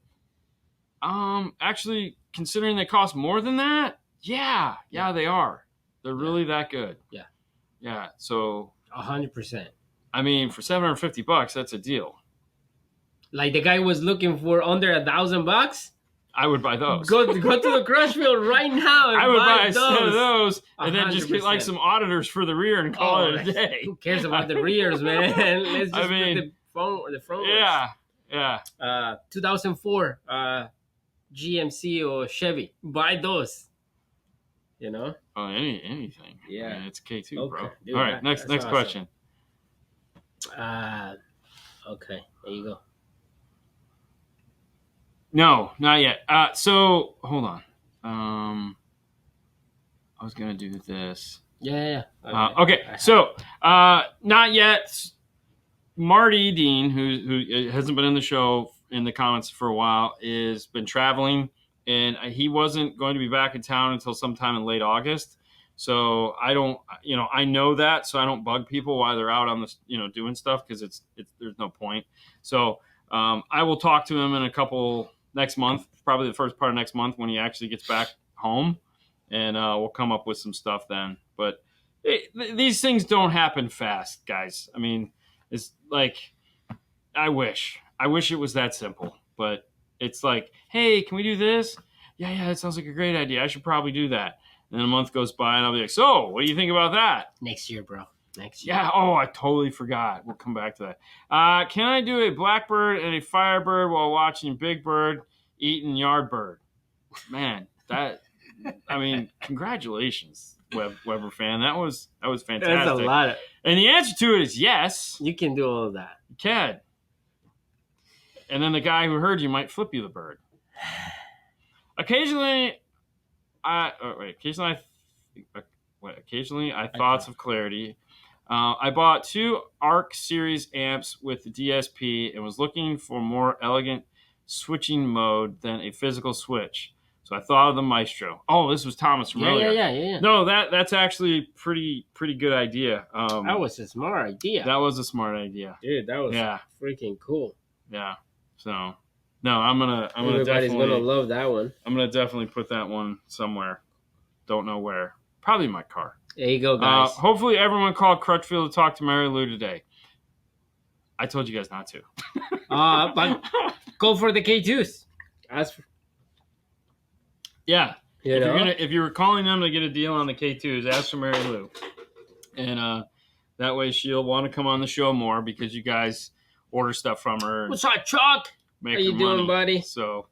A: Actually, considering they cost more than that, yeah, they are. They're really that good. Yeah. So
B: 100%.
A: I mean, for $750, that's a deal.
B: Like the guy was looking for under $1,000.
A: I would buy those.
B: Go to the Crutchfield right now and
A: I would buy
B: those.
A: a set of those and then just get like some auditors for the rear and call it a day.
B: Who cares about the rears, man? Let's just put the front.
A: Yeah.
B: 2004 GMC or Chevy. Buy those.
A: Oh, anything.
B: Yeah.
A: I mean, it's K2,
B: okay,
A: bro.
B: dude,
A: all right, next
B: awesome.
A: question.
B: Okay, there you go.
A: No, not yet. So hold on. I was gonna do this.
B: Yeah.
A: Okay. So not yet. Marty Dean, who hasn't been in the show in the comments for a while, has been traveling, and he wasn't going to be back in town until sometime in late August. So I don't, I know that, so I don't bug people while they're out on the, doing stuff because it's there's no point. So I will talk to him in a couple next month, probably the first part of next month when he actually gets back home, and we'll come up with some stuff then. But these things don't happen fast, guys. I mean, it's like I wish it was that simple, but it's like, hey, can we do this? Yeah, that sounds like a great idea. I should probably do that. And then a month goes by, and I'll be like, so, what do you think about that?
B: Next year, bro. Next year.
A: Yeah, I totally forgot. We'll come back to that. Can I do a blackbird and a firebird while watching Big Bird eating Yardbird? Man, congratulations, Weber fan. That was fantastic.
B: That's a lot.
A: And the answer to it is yes.
B: You can do all of that.
A: You can. And then the guy who heard you might flip you the bird. Occasionally, thoughts of clarity. I bought 2 ARC series amps with the DSP and was looking for more elegant switching mode than a physical switch. So I thought of the Maestro. Oh, this was Thomas from earlier.
B: Yeah.
A: No, that's actually pretty good idea.
B: That was a smart idea.
A: That was a smart idea.
B: Dude, that was freaking cool.
A: Yeah. So, no, I'm gonna
B: Everybody's gonna love that one.
A: I'm gonna definitely put that one somewhere. Don't know where. Probably my car.
B: There you go, guys.
A: Hopefully everyone called Crutchfield to talk to Mary Lou today. I told you guys not to.
B: But go for the K2s.
A: Yeah. If you were calling them to get a deal on the K2s, ask for Mary Lou. And that way she'll want to come on the show more because you guys order stuff from her.
B: What's up, Chuck? How you doing, buddy?
A: So,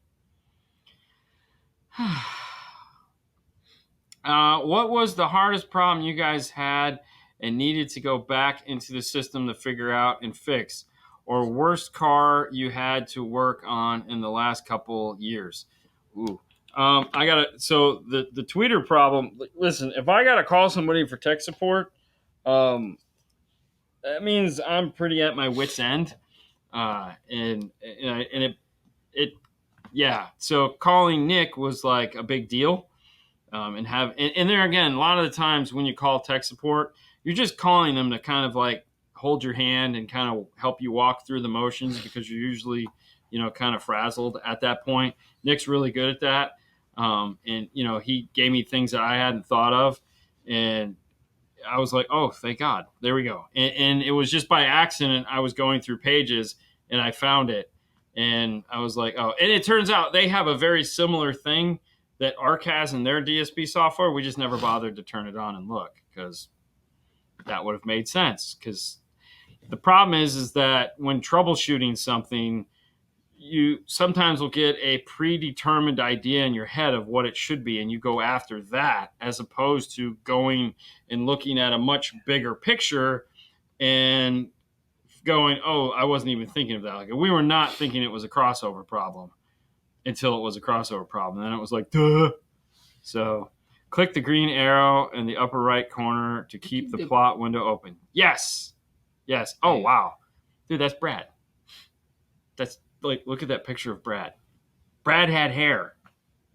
A: what was the hardest problem you guys had and needed to go back into the system to figure out and fix? Or worst car you had to work on in the last couple years? Ooh. So the tweeter problem, listen, if I got to call somebody for tech support, that means I'm pretty at my wit's end. So calling Nick was like a big deal. And there again, a lot of the times when you call tech support, you're just calling them to kind of like hold your hand and kind of help you walk through the motions because you're usually, kind of frazzled at that point. Nick's really good at that. And he gave me things that I hadn't thought of, and I was like, oh, thank God. There we go. And it was just by accident. I was going through pages and I found it, and I was like, oh, and it turns out they have a very similar thing that ARC has in their DSP software. We just never bothered to turn it on and look because that would have made sense. Because the problem is that when troubleshooting something, you sometimes will get a predetermined idea in your head of what it should be, and you go after that as opposed to going and looking at a much bigger picture and going, oh, I wasn't even thinking of that. Like, we were not thinking it was a crossover problem until it was a crossover problem. And then it was like, duh. So click the green arrow in the upper right corner to keep the plot window open. Yes. Yes. Oh, wow. Dude, that's Brad. That's like, look at that picture of Brad. Brad had hair.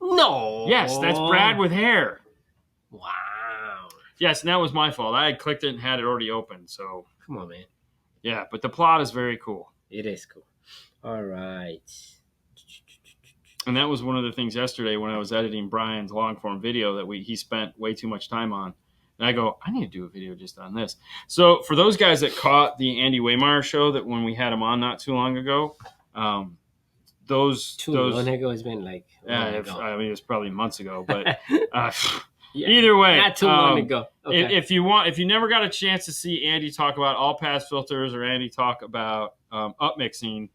B: No.
A: Yes, that's Brad with hair.
B: Wow.
A: Yes, and that was my fault. I had clicked it and had it already open. So
B: come on, man.
A: Yeah, but the plot is very cool.
B: It is cool. All right.
A: And that was one of the things yesterday when I was editing Brian's long form video that he spent way too much time on. And I go, I need to do a video just on this. So for those guys that caught the Andy Waymeyer show that when we had him on not too long ago, those
B: long ago has been like
A: I mean, it's probably months ago, but either way,
B: not too long ago. Okay.
A: If you never got a chance to see Andy talk about all pass filters or Andy talk about upmixing,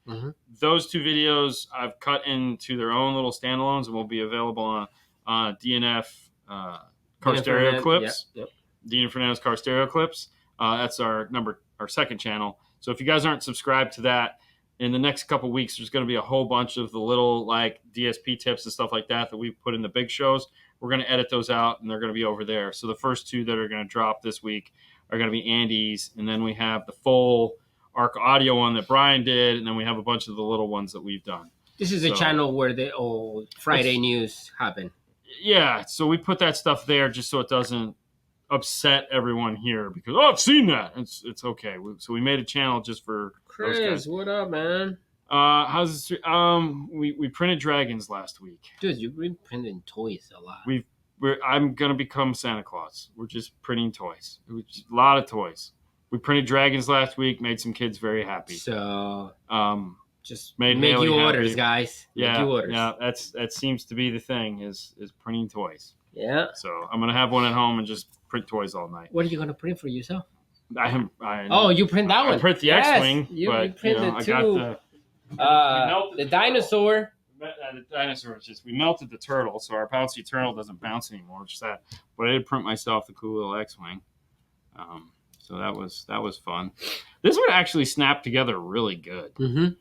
A: those two videos I've cut into their own little standalones and will be available on DNF car stereo clips. Yep. Dean and Fernando's car stereo clips. That's our second channel. So if you guys aren't subscribed to that, in the next couple weeks, there's going to be a whole bunch of the little like DSP tips and stuff like that we put in the big shows. We're going to edit those out, and they're going to be over there. So the first two that are going to drop this week are going to be Andy's, and then we have the full ARC audio one that Brian did, and then we have a bunch of the little ones that we've done.
B: This is the channel where the old Friday news happen.
A: Yeah, so we put that stuff there just so it doesn't upset everyone here because I've seen that. It's okay. So we made a channel just for
B: Chris.
A: Those guys.
B: What up, man?
A: How's this? We printed dragons last week.
B: Dude, you've been printing toys a lot.
A: I'm gonna become Santa Claus. We're just printing toys. A lot of toys. We printed dragons last week. Made some kids very happy.
B: So just
A: make
B: you
A: happy.
B: Orders, guys.
A: Yeah,
B: make you orders.
A: Yeah. That seems to be the thing is printing toys.
B: Yeah.
A: So I'm gonna have one at home and just print toys all night.
B: What are you gonna print for yourself?
A: You
B: print that one.
A: I print the X-wing,
B: you
A: but
B: printed
A: I got
B: the dinosaur.
A: The dinosaur is just we melted the turtle, so our bouncy turtle doesn't bounce anymore. Which is sad. But I did print myself the cool little X-wing. So that was fun. This one actually snapped together really good.
B: Mm-hmm.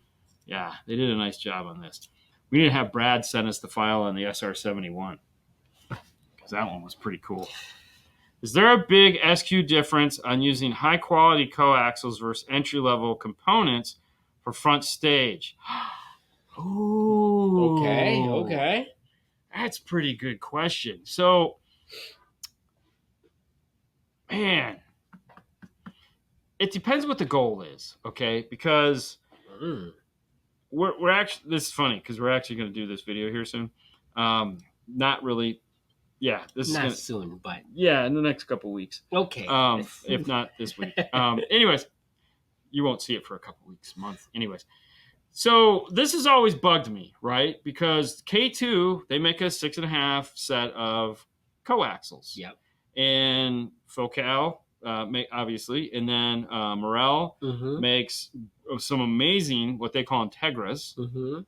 A: Yeah, they did a nice job on this. We didn't have Brad send us the file on the SR-71 because that one was pretty cool. Is there a big SQ difference on using high-quality coaxials versus entry-level components for front stage? Ooh.
B: Okay.
A: That's a pretty good question. So, man, it depends what the goal is, okay? Because we're actually, this is funny because we're actually going to do this video here soon. Not really. Yeah, this is
B: not soon, but
A: in the next couple weeks.
B: Okay.
A: If not this week. Anyways, you won't see it for a couple weeks, month. Anyways, so this has always bugged me, right? Because K2 they make a 6.5 set of coaxials.
B: Yep.
A: And Focal, obviously, and then Morel makes some amazing what they call Integras,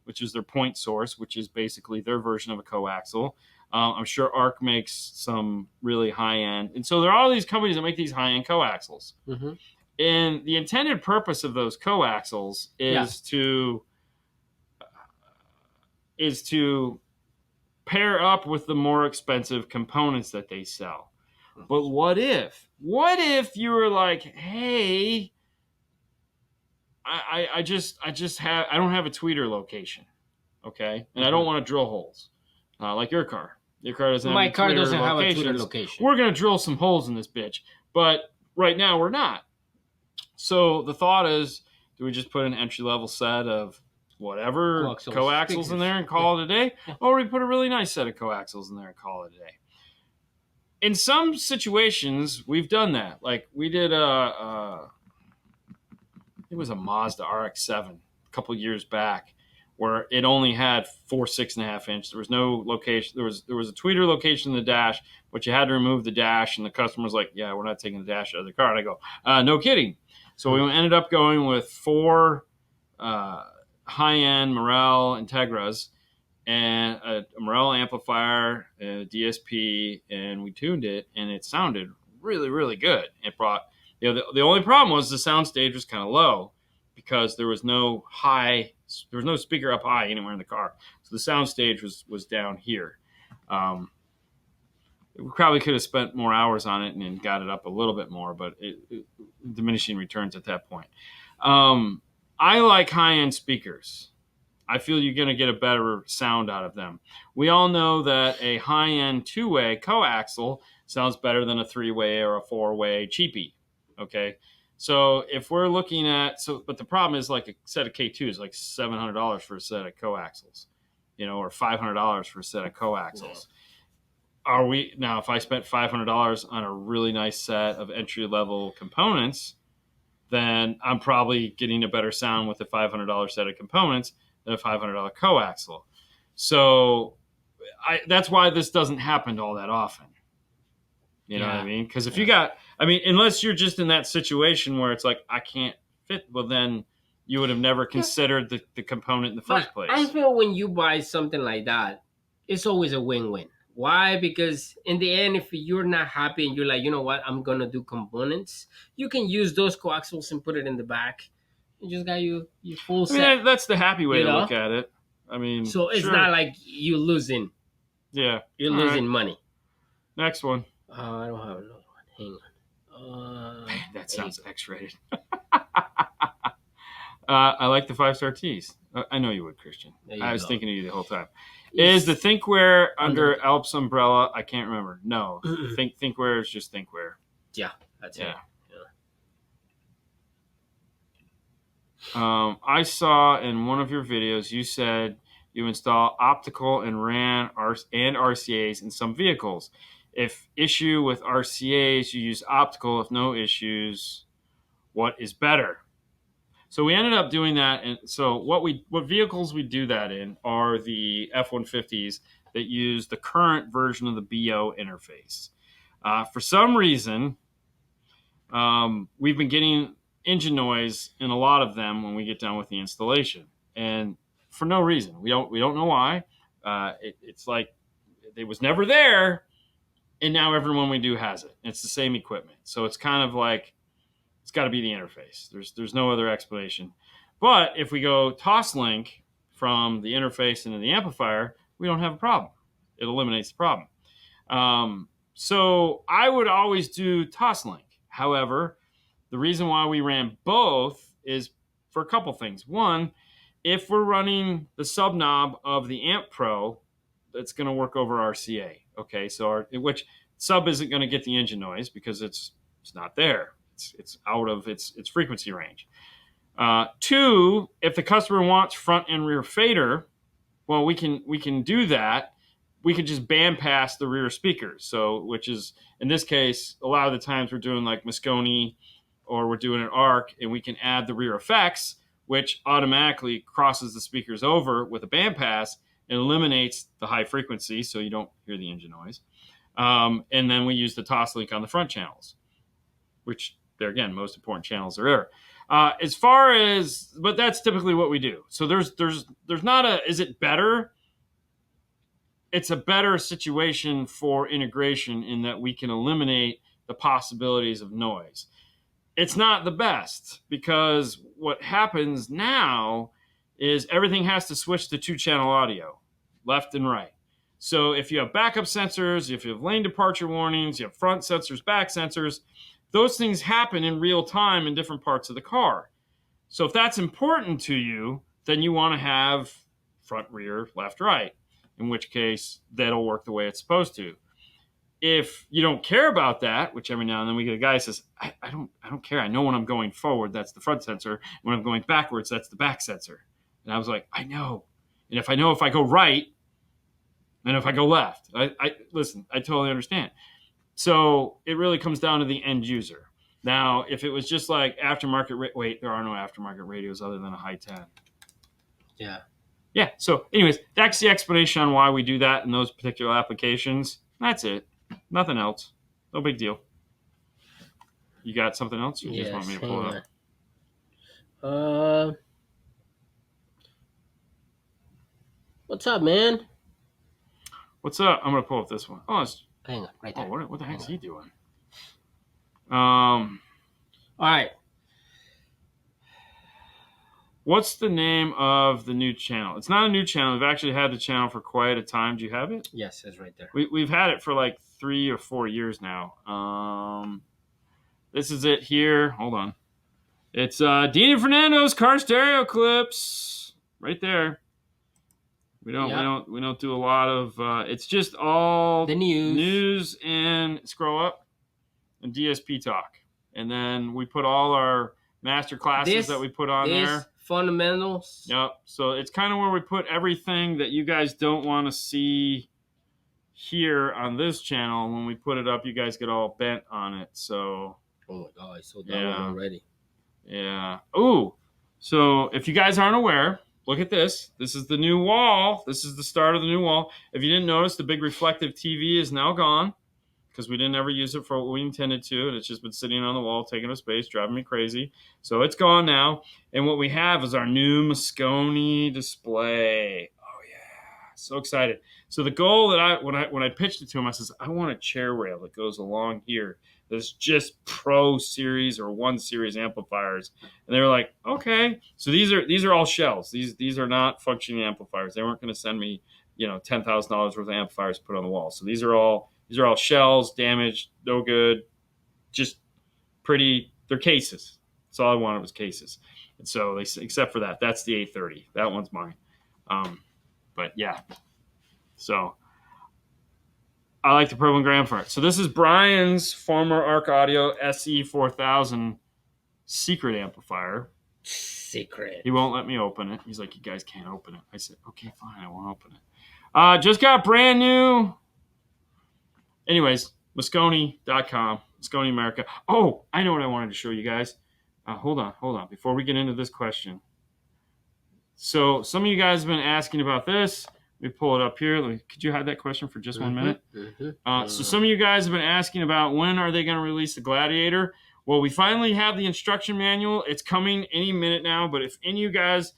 A: which is their point source, which is basically their version of a coaxial. I'm sure ARC makes some really high-end. And so there are all these companies that make these high-end coaxials. And the intended purpose of those coaxials is to pair up with the more expensive components that they sell. But what if you were like, hey, I don't have a tweeter location, okay? And I don't want to drill holes like your car. Your car doesn't.
B: My
A: have
B: car doesn't have a
A: locations.
B: tweeter location.
A: We're gonna drill some holes in this bitch, but right now we're not. So the thought is, do we just put an entry-level set of whatever coaxials in there and call it a day? Or we put a really nice set of coaxials in there and call it a day? In some situations, we've done that. Like we did it was a Mazda RX-7 a couple years back where it only had 4 6.5 inch. There was no location. There was a tweeter location in the dash, but you had to remove the dash. And the customer was like, "Yeah, we're not taking the dash out of the car." And I go, "No kidding." So we ended up going with 4 high-end Morel Integras and a Morel amplifier, a DSP, and we tuned it, and it sounded really, really good. It brought, the only problem was the sound stage was kind of low because there was no speaker up high anywhere in the car. So the sound stage was down here. We probably could have spent more hours on it and got it up a little bit more, but diminishing returns at that point. I like high-end speakers. I feel you're going to get a better sound out of them. We all know that a high-end 2-way coaxial sounds better than a 3-way or a 4-way cheapie. Okay, so if we're looking at but the problem is like a set of K2 is like $700 for a set of coaxials, or $500 for a set of coaxials. Are we now? If I spent $500 on a really nice set of entry-level components, then I'm probably getting a better sound with a $500 set of components than a $500 coaxial. So that's why this doesn't happen all that often. You know what I mean? Because if you got, unless you're just in that situation where it's like, I can't fit, well, then you would have never considered the component in the first place.
B: I feel when you buy something like that, it's always a win-win. Why? Because in the end, if you're not happy and you're like, you know what, I'm going to do components, you can use those coaxials and put it in the back. You just got your full set.
A: That's the happy way to look at it.
B: So it's not like you're losing.
A: Yeah.
B: You're losing money.
A: Next one.
B: I don't have another one. Hang on.
A: Man, that sounds X-rated. I like the 5-star tees. I know you would, Christian. I was thinking of you the whole time. Is the Thinkware under Alps umbrella? I can't remember. No. Thinkware is just Thinkware.
B: Yeah, that's it.
A: I saw in one of your videos you said you install optical and RAN and RCAs in some vehicles. If issue with RCAs, you use optical. If no issues, what is better? So we ended up doing that. And so what vehicles we do that in are the F-150s that use the current version of the BO interface. For some reason, we've been getting engine noise in a lot of them when we get done with the installation, and for no reason. We don't know why. It's like it was never there, and now everyone we do has it. It's the same equipment, so it's kind of like it's got to be the interface. There's no other explanation. But if we go toss-link from the interface into the amplifier, we don't have a problem. It eliminates the problem. So I would always do toss-link. However, the reason why we ran both is for a couple things. One, if we're running the sub knob of the Amp Pro, that's going to work over RCA. Okay, so which sub isn't going to get the engine noise because it's not there. It's out of its frequency range. 2, if the customer wants front and rear fader, well, we can do that. We could just bandpass the rear speakers. So, which is in this case, a lot of the times we're doing like Moscone or we're doing an ARC, and we can add the rear effects, which automatically crosses the speakers over with a bandpass and eliminates the high frequency, so you don't hear the engine noise. And then we use the toss link on the front channels, which they're, again, most important channels are there. But that's typically what we do. So there's not is it better? It's a better situation for integration in that we can eliminate the possibilities of noise. It's not the best because what happens now is everything has to switch to 2-channel audio, left and right. So if you have backup sensors, if you have lane departure warnings, you have front sensors, back sensors, those things happen in real time in different parts of the car. So if that's important to you, then you want to have front, rear, left, right, in which case that'll work the way it's supposed to. If you don't care about that, which every now and then we get a guy who says, I don't care. I know when I'm going forward, that's the front sensor. When I'm going backwards, that's the back sensor. And I was like, I know. And if I go right, and if I go left, listen, I totally understand. So it really comes down to the end user. Now, if it was just like aftermarket, there are no aftermarket radios other than a high 10.
B: Yeah.
A: yeah. So, anyways, that's the explanation on why we do that in those particular applications. That's it. Nothing else. No big deal. You got something else, or you just want me
B: Yes,
A: to pull it
B: hang
A: up?
B: on. What's up, man?
A: What's up? I'm gonna pull up this one. Oh,
B: Hang on, right there.
A: what the heck's he doing?
B: All right.
A: What's the name of the new channel? It's not a new channel. We've actually had the channel for quite a time. Do you have it?
B: Yes, it's right there.
A: We've had it for like 3 or 4 years now. This is it here. Hold on. It's Dean and Fernando's car stereo clips right there. We don't do a lot of. It's just all
B: The news.
A: and scroll up and DSP talk, and then we put all our master classes that we put on there.
B: Fundamentals.
A: Yep. So it's kind of where we put everything that you guys don't want to see here on this channel. When we put it up, you guys get all bent on it. So.
B: Oh my god, I saw that one already.
A: Yeah. Ooh. So if you guys aren't aware, look at this. This is the new wall. This is the start of the new wall. If you didn't notice, the big reflective TV is now gone because we didn't ever use it for what we intended to, and it's just been sitting on the wall, taking up space, driving me crazy. So it's gone now, and what we have is our new Moscone display. Oh yeah, so excited. So the goal that when I pitched it to him, I says I want a chair rail that goes along here. That's just Pro Series or 1 Series amplifiers, and they were like, okay. So these are all shells. These are not functioning amplifiers. They weren't going to send me $10,000 worth of amplifiers to put on the wall. So these are all shells, damaged, no good, just pretty. They're cases. That's all I wanted was cases. And so except for that, that's the 830. That one's mine. But yeah, so I like the purple and gram for it. So this is Brian's former Arc Audio SE4000 secret amplifier.
B: Secret.
A: He won't let me open it. He's like, you guys can't open it. I said, okay, fine, I won't open it. Just got brand new. Anyways, Moscone.com, Moscone America. Oh, I know what I wanted to show you guys. Hold on. Before we get into this question. So some of you guys have been asking about this. Let me pull it up here. Could you hide that question for just 1 minute? So some of you guys have been asking about when are they going to release the Gladiator. Well, we finally have the instruction manual. It's coming any minute now. But if any of you guys,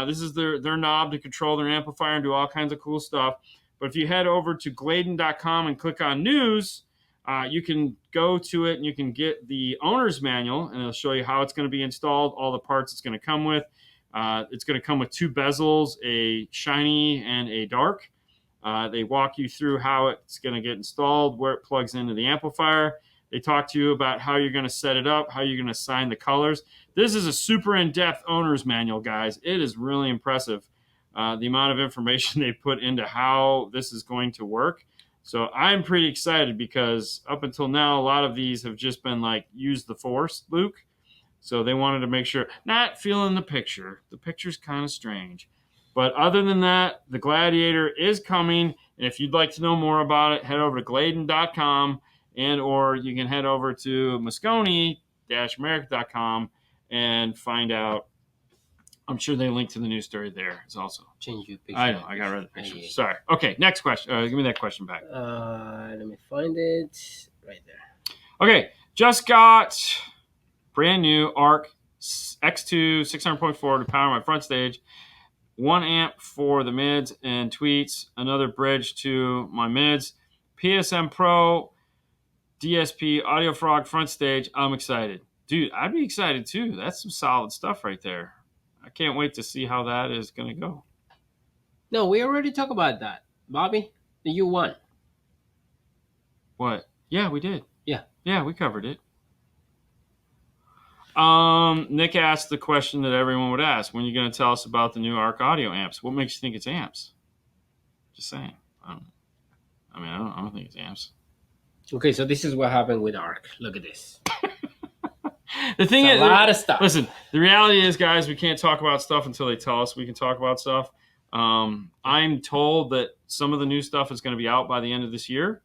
A: this is their knob to control their amplifier and do all kinds of cool stuff. But if you head over to Gladen.com and click on news, you can go to it and you can get the owner's manual, and it'll show you how it's going to be installed, all the parts it's going to come with. It's going to come with 2 bezels, a shiny and a dark. They walk you through how it's going to get installed, where it plugs into the amplifier. They talk to you about how you're going to set it up, how you're going to assign the colors. This is a super in-depth owner's manual, guys. It is really impressive, the amount of information they put into how this is going to work. So I'm pretty excited because up until now, a lot of these have just been like, use the force, Luke. So they wanted to make sure, not feeling the picture. The picture's kind of strange. But other than that, the Gladiator is coming. And if you'd like to know more about it, head over to Gladen.com or you can head over to Moscone-America.com and find out. I'm sure they link to the news story there. It's also.
B: Change your picture.
A: I know. I got rid of the picture. Sorry. Okay, next question. Give me that question back.
B: Let me find it. Right there.
A: Okay, just got brand new Arc X2 600.4 to power my front stage. 1 amp for the mids and tweets. Another bridge to my mids. PSM Pro, DSP, Audio Frog front stage. I'm excited. Dude, I'd be excited too. That's some solid stuff right there. I can't wait to see how that is going to go.
B: No, we already talked about that. Bobby, you won.
A: What? Yeah, we did.
B: Yeah.
A: Yeah, we covered it. Nick asked the question that everyone would ask. When are you going to tell us about the new Arc Audio amps? What makes you think it's amps? Just saying. I don't think it's amps.
B: Okay, so this is what happened with Arc. Look at this.
A: The thing
B: is,
A: a lot of stuff. Listen, the reality is, guys, we can't talk about stuff until they tell us we can talk about stuff. I'm told that some of the new stuff is going to be out by the end of this year.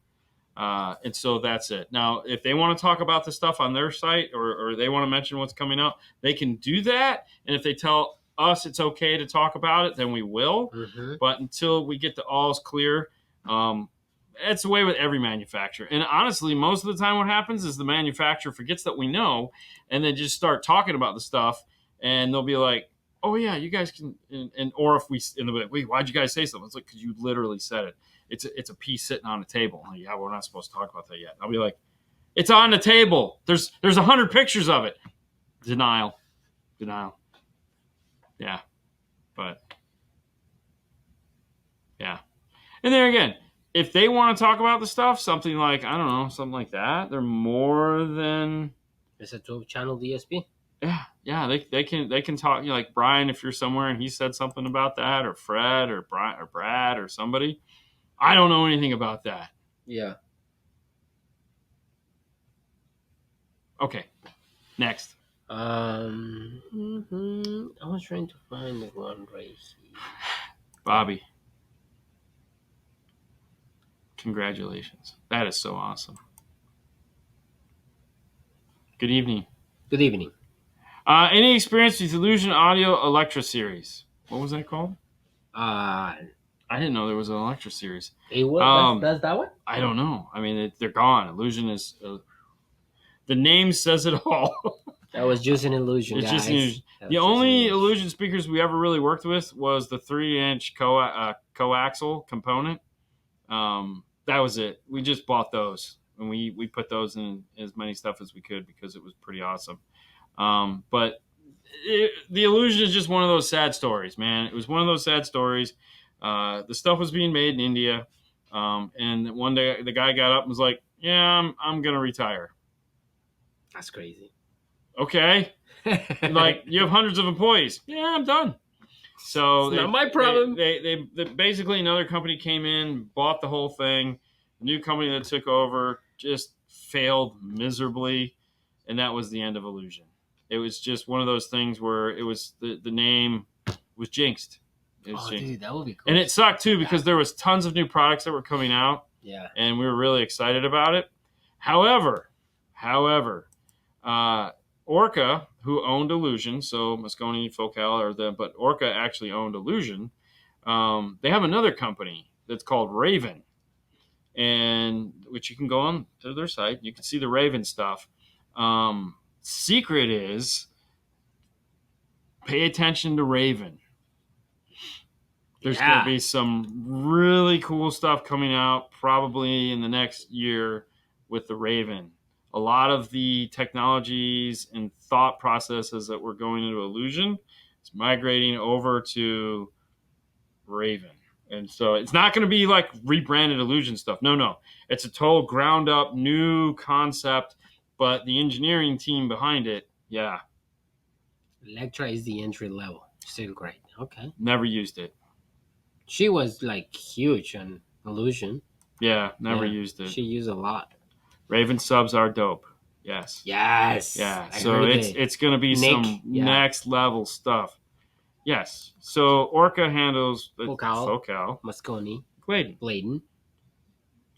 A: And so that's it. Now, if they want to talk about the stuff on their site or they want to mention what's coming up, they can do that. And if they tell us it's okay to talk about it, then we will.
B: Mm-hmm.
A: But until we get the all's clear, it's the way with every manufacturer. And honestly, most of the time what happens is the manufacturer forgets that we know and then just start talking about the stuff, and they'll be like, oh yeah, you guys can, and or if we, and they'll be like, wait, why'd you guys say something? It's like, because you literally said it. It's a piece sitting on a table. Like, yeah, we're not supposed to talk about that yet. And I'll be like, it's on the table. There's 100 pictures of it. Denial. Yeah, but yeah. And there again, if they want to talk about the stuff, something like, I don't know, something like that, they're more than.
B: It's a 12-channel DSP.
A: Yeah, they can talk. You know, like Brian, if you're somewhere and he said something about that, or Fred, or Brian, or Brad, or somebody. I don't know anything about that.
B: Yeah.
A: Okay, next.
B: I was trying to find the one right here.
A: Bobby. Congratulations. That is so awesome. Good evening.
B: Good evening.
A: Any experience with Illusion Audio Electra series? What was that called? I didn't know there was an Electra series.
B: That's that one?
A: I don't know. I mean, they're gone. Illusion is... the name says it all.
B: That was just an illusion,
A: it's
B: guys.
A: Just an illusion. The only illusion speakers we ever really worked with was the 3-inch coaxial component. That was it. We just bought those, and we put those in as many stuff as we could because it was pretty awesome. But the illusion is just one of those sad stories, man. It was one of those sad stories. The stuff was being made in India, and one day the guy got up and was like, "Yeah, I'm gonna retire."
B: That's crazy.
A: Okay, like you have hundreds of employees. Yeah, I'm done. So
B: not my problem.
A: They basically another company came in, bought the whole thing. The new company that took over just failed miserably, and that was the end of Illusion. It was just one of those things where it was the name was jinxed.
B: Jinxed. Dude, that would be cool.
A: And it sucked too because there was tons of new products that were coming out.
B: Yeah. And
A: we were really excited about it. However, Orca, who owned Illusion, so Moscone, Focal, but Orca actually owned Illusion. They have another company that's called Raven, and which you can go on to their site. You can see the Raven stuff. Secret is pay attention to Raven. There's going to be some really cool stuff coming out probably in the next year with the Raven. A lot of the technologies and thought processes that were going into Illusion is migrating over to Raven. And so it's not going to be like rebranded Illusion stuff. No. It's a total ground up new concept, but the engineering team behind it, yeah.
B: Electra is the entry level. Still great. Okay.
A: Never used it.
B: She was like huge on Illusion.
A: Yeah, never used it.
B: She used a lot.
A: Raven subs are dope. Yes.
B: Yeah.
A: So it's going to be some next level stuff. Yes. So Orca handles the Focal,
B: Moscone,
A: Bladen.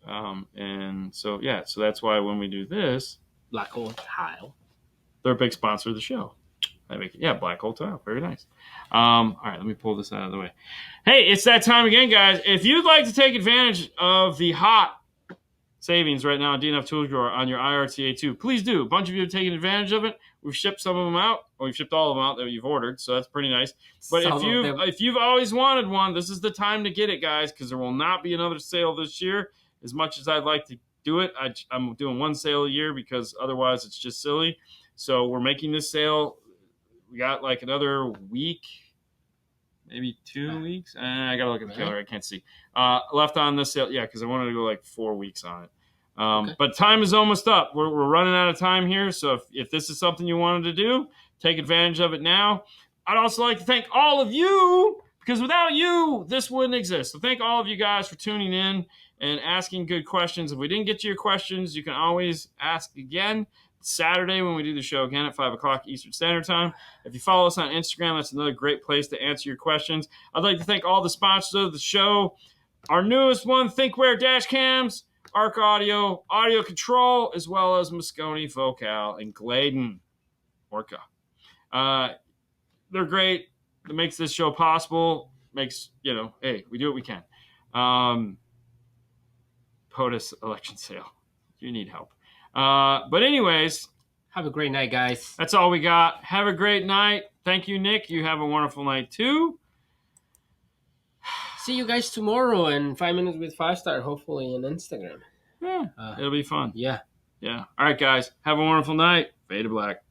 A: And so so that's why when we do this,
B: Black Hole Tile,
A: they're a big sponsor of the show. Black Hole Tile, very nice. All right, let me pull this out of the way. Hey, it's that time again, guys. If you'd like to take advantage of the hot savings right now on DNF Tool Drawer on your IRTA2, please do. A bunch of you have taken advantage of it. We've shipped some of them out, or we've shipped all of them out that you've ordered, so that's pretty nice. But if you've always wanted one, this is the time to get it, guys, because there will not be another sale this year. As much as I'd like to do it, I'm doing one sale a year because otherwise it's just silly. So we're making this sale. We got like another week, maybe 2 weeks. I got to look at the calendar. I can't see. Left on this sale. Yeah, because I wanted to go like 4 weeks on it. But time is almost up. We're running out of time here. So if this is something you wanted to do, take advantage of it now. I'd also like to thank all of you, because without you, this wouldn't exist. So thank all of you guys for tuning in and asking good questions. If we didn't get to your questions, you can always ask again. Saturday when we do the show again at 5 o'clock Eastern Standard Time. If you follow us on Instagram, that's another great place to answer your questions. I'd like to thank all the sponsors of the show. Our newest one, Thinkware Dash Cams, Arc Audio, Audio Control, as well as Moscone, Focal, and Gladen, Orca. They're great. that makes this show possible. Makes, hey, we do what we can. POTUS election sale. You need help. But anyways,
B: have a great night, guys.
A: That's all we got. Have a great night. Thank you, Nick. You have a wonderful night too.
B: See you guys tomorrow in 5 minutes with 5-star, hopefully on Instagram.
A: Yeah, it'll be fun.
B: Yeah.
A: All right, guys. Have a wonderful night. Fade to black.